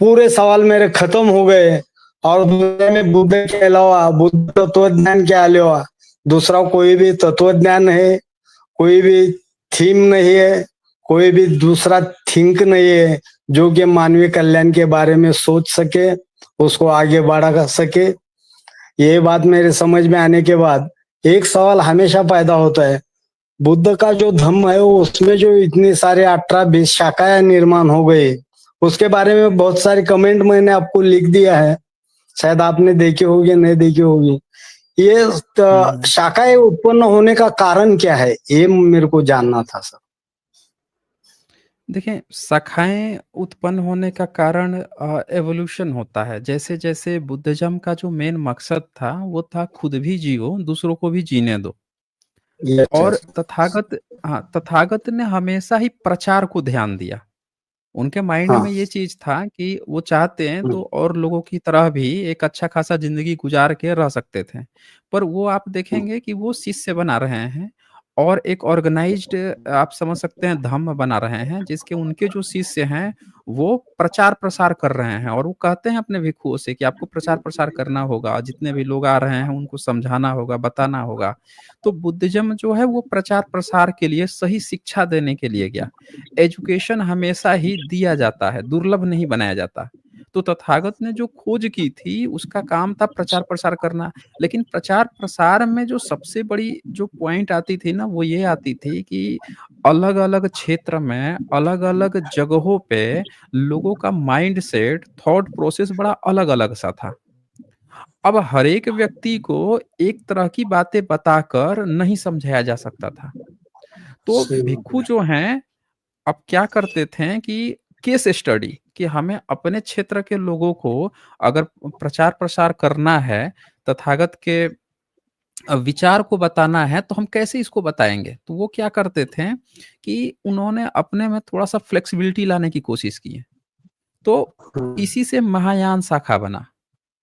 पूरे सवाल मेरे खत्म हो गए। और दुनिया में बुद्ध के अलावा, बुद्ध तत्वज्ञान के अलावा दूसरा कोई भी तत्वज्ञान है, कोई भी थीम नहीं है, कोई भी दूसरा थिंक नहीं है जो कि मानवीय कल्याण के बारे में सोच सके, उसको आगे बढ़ा सके। ये बात मेरे समझ में आने के बाद एक सवाल हमेशा पैदा होता है, बुद्ध का जो धम्म है वो, उसमें जो इतनी सारे 18-20 शाखाएं निर्माण हो गई, उसके बारे में बहुत सारे कमेंट मैंने आपको लिख दिया है, शायद आपने देखी होगी नहीं देखी होगी। ये हुँ, हुँ। शाखाएं उत्पन्न होने का कारण क्या है, ये मेरे को जानना था सर। देखिए, शाखाएँ उत्पन्न होने का कारण एवोल्यूशन होता है। जैसे-जैसे बुद्धिज़्म का जो मेन मकसद था, वो था खुद भी जियो, दूसरों को भी जीने दो। यस और यस। तथागत ने हमेशा ही प्रचार को ध्यान दिया। उनके माइंड में हाँ। ये चीज़ था कि वो चाहते हैं तो और लोगों की तरह भी एक अच्छा-खासा ज़िंदगी गुज़ार के रह सकते थे। पर वो आप देखेंगे कि वो शिष्य बना रहे हैं और एक ऑर्गनाइज़्ड आप समझ सकते हैं धम्म बना रहे हैं, जिसके उनके जो शिष्य हैं, वो प्रचार-प्रसार कर रहे हैं और वो कहते हैं अपने भिक्षुओं से कि आपको प्रचार-प्रसार करना होगा, जितने भी लोग आ रहे हैं उनको समझाना होगा, बताना होगा। तो बुद्धिज़्म जो है वो प्रचार-प्रसार के लिए, सही शिक्षा देने के लिए गया। एजुकेशन हमेशा ही दिया जाता है, दुर्लभ नहीं बनाया जाता। तो तथागत ने जो खोज की थी, उसका काम था प्रचार-प्रसार करना। लेकिन प्रचार-प्रसार में जो सबसे बड़ी जो पॉइंट आती थी ना, वो ये आती थी कि अलग-अलग क्षेत्र में, अलग-अलग जगहों पे लोगों का माइंडसेट, थॉट प्रोसेस बड़ा अलग-अलग सा था। अब हर एक व्यक्ति को एक तरह की बातें बताकर नहीं समझाया जा सकता था। तो सही बात भिक्षु है। जो हैं अब क्या करते थे कि केस स्टडी कि हमें अपने क्षेत्र के लोगों को अगर प्रचार-प्रसार करना है, तथागत के विचार को बताना है, तो हम कैसे इसको बताएँगे? तो वो क्या करते थे कि उन्होंने अपने में थोड़ा-सा फ्लेक्सिबिलिटी लाने की कोशिश की है। तो हम्म। इसी से महायान शाखा बना।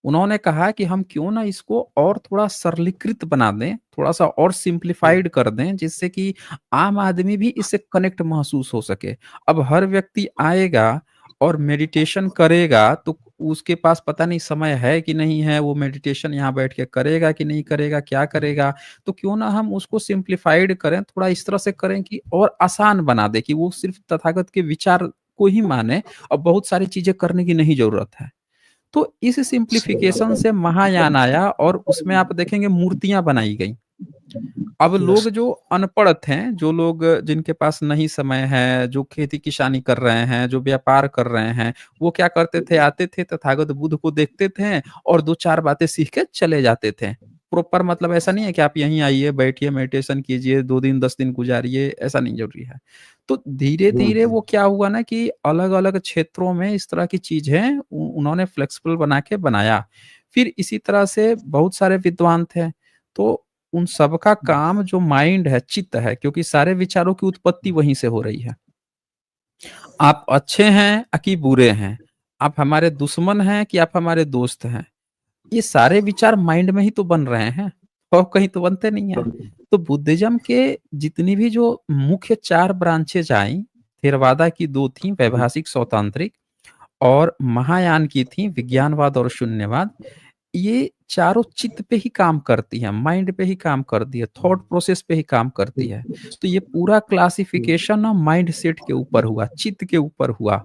उन्होंने कहा कि हम क्यों ना इसको और थोड़ा सरलीकृत बना दें, थोड़ा-सा और सिम्प्लिफाइड कर दें, जिससे कि आम आदमी भी इससे कनेक्ट महसूस हो सके। अब हर व्यक्ति आएगा और मेडिटेशन करेगा, तो उसके पास पता नहीं समय है कि नहीं है, वो मेडिटेशन यहाँ बैठ के करेगा कि नहीं करेगा, क्या करेगा? तो क्यों ना हम उसको सिम्प्लिफाइड करें, थोड़ा इस तरह से करें कि और आसान बना दें कि वो सिर्फ़ तथागत के विचार को ही माने और बहुत सारी चीज़ें करने की नहीं ज़रूरत है। तो इस सही बात सिंप्लीफिकेशन है। से महायान आया और उसमें आप देखेंगे मूर्तियाँ बनाई गईं। अब यस। लोग जो अनपढ़ थे, जो लोग जिनके पास नहीं समय है, जो खेती-किसानी कर रहे हैं, जो व्यापार कर रहे हैं, वो क्या करते थे, आते थे तथागत बुद्ध को देखते थे और 2-4 बातें सीख के चले जाते थे। प्रॉपर मतलब ऐसा नहीं है कि आप यहीं आइए, बैठिए, मेडिटेशन कीजिए, 2 दिन, 10 दिन गुज़ारिए, ऐसा नहीं ज़रूरी है। तो धीरे-धीरे हुँ, वो क्या हुआ ना कि अलग-अलग क्षेत्रों में इस तरह की चीज़ें उन्होंने फ्लेक्सिबल बना के बनाया। फिर इसी तरह से बहुत सारे विद्वान थे, तो उन सबका काम जो माइंड है, चित्त है, क्योंकि सारे विचारों की उत्पत्ति वहीं से हो रही है। आप अच्छे हैं कि बुरे हैं, आप हमारे दुश्मन हैं कि आप हमारे दोस्त हैं, ये सारे विचार माइंड में ही तो बन रहे हैं और कहीं तो बनते नहीं हैं। तो बुद्धिज़्म के जितनी भी जो मुख्य 4 ब्रांचेज़ आईं, थेरवादा की 2 थीं, वैभाषिक सौतांत्रिक और महायान की थी विज्ञानवाद और शून्यवाद। ये चारों चित्त पे ही काम करती हैं, माइंड पे ही काम करती है, थॉट प्रोसेस पे ही काम करती है। तो ये पूरा क्लासिफिकेशन ना माइंड सेट के ऊपर हुआ, चित्त के ऊपर हुआ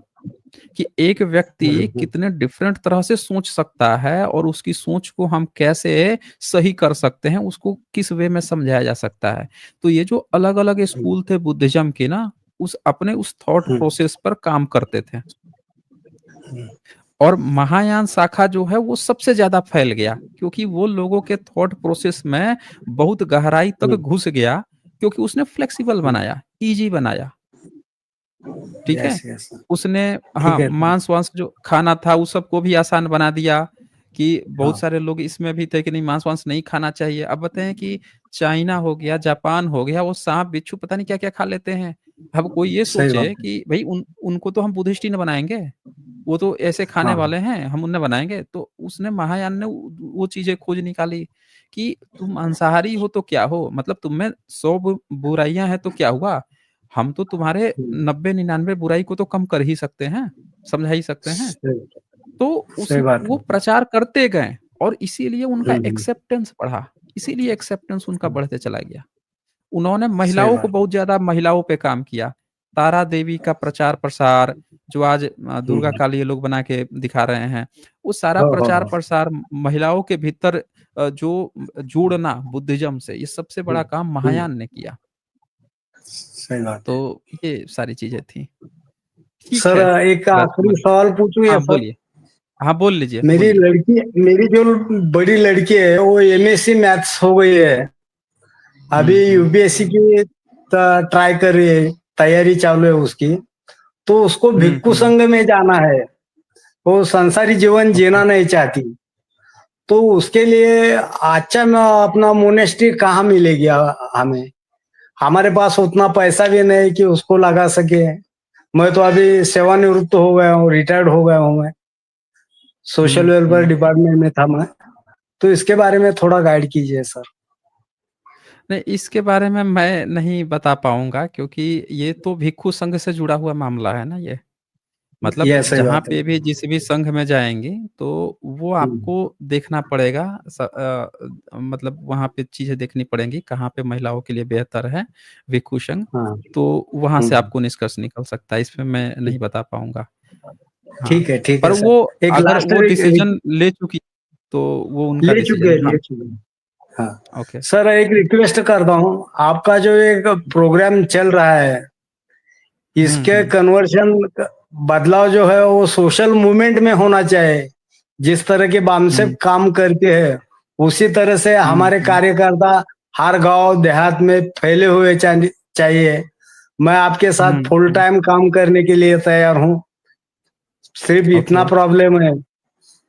कि एक व्यक्ति कितने डिफरेंट तरह से सोच सकता है और उसकी सोच को हम कैसे सही कर सकते हैं, उसको किस वे में समझाया जा सकता है। तो ये जो अलग-अलग स्कूल थे बुद्धिज़्म के ना, उस अपने उस थॉट प्रोसेस पर काम करते थे। और महायान शाखा जो है वो सबसे ज़्यादा फैल गया क्योंकि वो लोगों के थॉट प्रोसेस में बहुत गहराई तक घुस गया क्योंकि उसने फ्लेक्सिबल बनाया, ईज़ी बनाया, ठीक है? Yes, yes. उसने ठीक हाँ, है सर। मांस-वांस जो खाना था उस सबको भी आसान बना दिया कि बहुत हाँ, सारे लोग इसमें भी थे कि नहीं मांस-वांस नहीं खाना चाहिए। अब बताएँ कि चाइना हो गया, जापान हो गया, वो साँप-बिच्छू पता नहीं क्या-क्या खा लेते हैं। अब कोई ये सही बात सोचे है। कि भई उनको तो हम बुद्धिस्ट ही ना बनाएँगे। वो तो ऐसे खाने हाँ, वाले हैं, हम उन्हें बनाएँगे। तो उसने महायान ने वो चीज़ें खोज निकाली कि तुम मांसाहारी हो तो क्या हो? मतलब तुम में 100 बुराइयाँ हैं तो क्या हुआ? हम तो तुम्हारे हुँ, 90-99 बुराई को तो कम कर ही सकते हैं, समझा ही सकते हैं। सही तो उस सही बात वो है। प्रचार करते गए और इसीलिए उनका हुँ, हुँ, एक्सेप्टेंस बढ़ा, इसीलिए एक्सेप्टेंस उनका हुँ, बढ़ते चला गया। उन्होंने सही महिलाओं को बात है। बहुत ज़्यादा महिलाओं पे काम किया। तारा देवी का प्रचार-प्रसार जो आज हुँ, दुर्गा काली ये लोग बना के दिखा रहे हैं, वो सारा हाँ, हाँ, हाँ। प्रचार-प्रसार महिलाओं के भीतर जो जोड़ना बुद्धिज़्म से, ये सबसे हुँ, बड़ा काम हुँ, महायान ने किया। सही बात तो है। ये सारी चीज़ें थी। ठीक सर है, एक बस आखिरी मत सवाल पूछूँ या हाँ, सर? बोलिए। हाँ, बोल लीजिए, मेरी बोलिए। लड़की मेरी जो बड़ी लड़की है वो एमएससी मैथ्स हो गई है। अभी हुँ, हुँ। यूपीएससी की ट्राई कर रही है, तैयारी चालू है उसकी। तो उसको हुँ, भिक्षु हुँ। संघ में जाना है। वो संसारी जीवन ओके। जीना नहीं चाहती। तो उसके लिए अच्छा में अपना मोनेस्ट्री कहाँ मिलेगी हमें? हमारे पास उतना पैसा भी नहीं कि उसको लगा सके। मैं तो अभी सेवानिवृत्त हो गया हूँ, रिटायर्ड हो गया हूँ मैं। सोशल हुँ, वेलफेयर हुँ। डिपार्टमेंट में था मैं। तो इसके बारे में थोड़ा गाइड कीजिए सर। नहीं, इसके बारे में मैं नहीं बता पाऊँगा क्योंकि ये तो भिक्षु संघ से जुड़ा हुआ मामला है ना ये। मतलब ये सही जहाँ बात है। पे भी जिस भी संघ में जाएँगी, तो वो हुँ, आपको देखना पड़ेगा मतलब वहाँ पे चीज़ें देखनी पड़ेंगी, कहाँ पे महिलाओं के लिए बेहतर है भिक्षु संघ, हाँ। तो वहाँ हुँ, से आपको निष्कर्ष निकल सकता है, इसमें मैं हुँ। नहीं बता पाऊँगा। हाँ, ठीक पर है वो सर। एक अगर लास्ट वो डिसीज़न ले चुकी, तो वो उनका डिसीज़न है। हाँ, ले चुके हैं। हाँ। ओके। सर एक रिक्वेस्ट करता हूँ, आपका जो एक प्रोग्राम चल रहा है, हुँ, इसके हुँ। कन्वर्शन बदलाव जो है वो सोशल मूवमेंट में होना चाहिए। जिस तरह के बामसेफ हुँ, काम करते हैं, उसी तरह से हुँ, हमारे हुँ। कार्यकर्ता हर गांव देहात में फैले हुए चाहिए। मैं आपके हुँ, साथ फुल हुँ। टाइम काम करने के लिए तैयार हूँ। सिर्फ इतना ओके। प्रॉब्लम है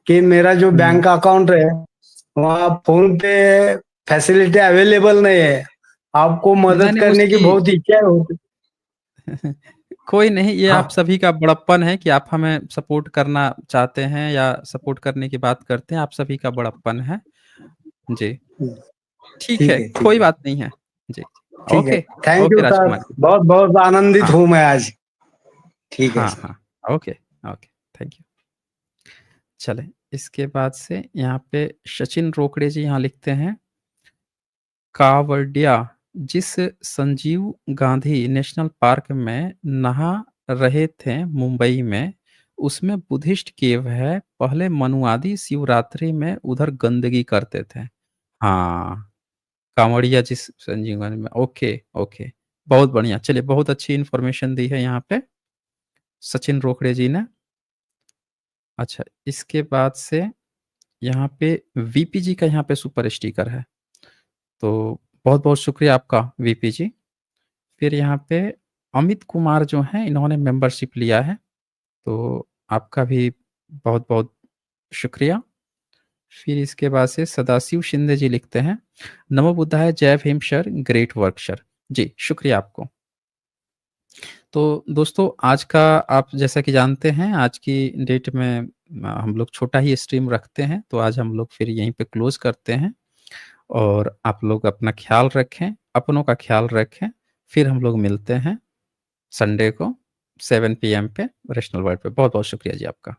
कि मेरा जो हुँ। बैंक अकाउंट है, वहाँ फ़ोन पे फैसिलिटी अवेलेबल नहीं है। आपको नहीं, मदद नहीं करने की उसकी बहुत इच्छा होती। कोई नहीं, ये आप हाँ, सभी का बड़प्पन है कि आप हमें सपोर्ट करना चाहते हैं या सपोर्ट करने की बात करते हैं, आप सभी का बड़प्पन है। जी, ठीक है, ठीक कोई है, बात नहीं है। जी, ठीक है। Okay, thank okay you sir, Rajkumar ji. बहुत-बहुत आनंदित हाँ, हूँ मैं आज। ठीक है हाँ, सर। हाँ, ओके, ओके, थैंक यू। चलें, इसके बाद से यहाँ पे सचिन रोकड़े जी यहाँ लिखते हैं, कावड़िया जिस संजीव गांधी नेशनल पार्क में नहा रहे थे मुंबई में, उसमें बुद्धिस्ट केव है। पहले मनुवादी शिवरात्रि में उधर गंदगी करते थे। हाँ, कांवड़िया जिस संजीव गांधी में ओके, ओके। बहुत बढ़िया, चलिए बहुत अच्छी इन्फॉर्मेशन दी है यहाँ पे सचिन रोकड़े जी ने। अच्छा, इसके बाद से यहाँ पे वीपी जी का यहाँ पे सुपर स्टिकर है। तो बहुत-बहुत शुक्रिया आपका वीपी जी। फिर यहाँ पे अमित कुमार जो हैं इन्होंने मेंबरशिप लिया है, तो आपका भी बहुत-बहुत शुक्रिया। फिर इसके बाद से सदाशिव शिंदे जी लिखते हैं, नमो बुद्धाय, जय Bhim sir, great work sir. जी, शुक्रिया आपको। तो दोस्तों आज का आप जैसा कि जानते हैं आज की डेट में हम लोग छोटा ही स्ट्रीम रखते हैं, तो आज हम लोग फिर यहीं पे क्लोज़ करते हैं और आप लोग अपना ख़्याल रखें, अपनों का ख़्याल रखें। फिर हम लोग मिलते हैं संडे को 7 पीएम पे रैशनल वर्ल्ड पे। बहुत-बहुत शुक्रिया जी आपका।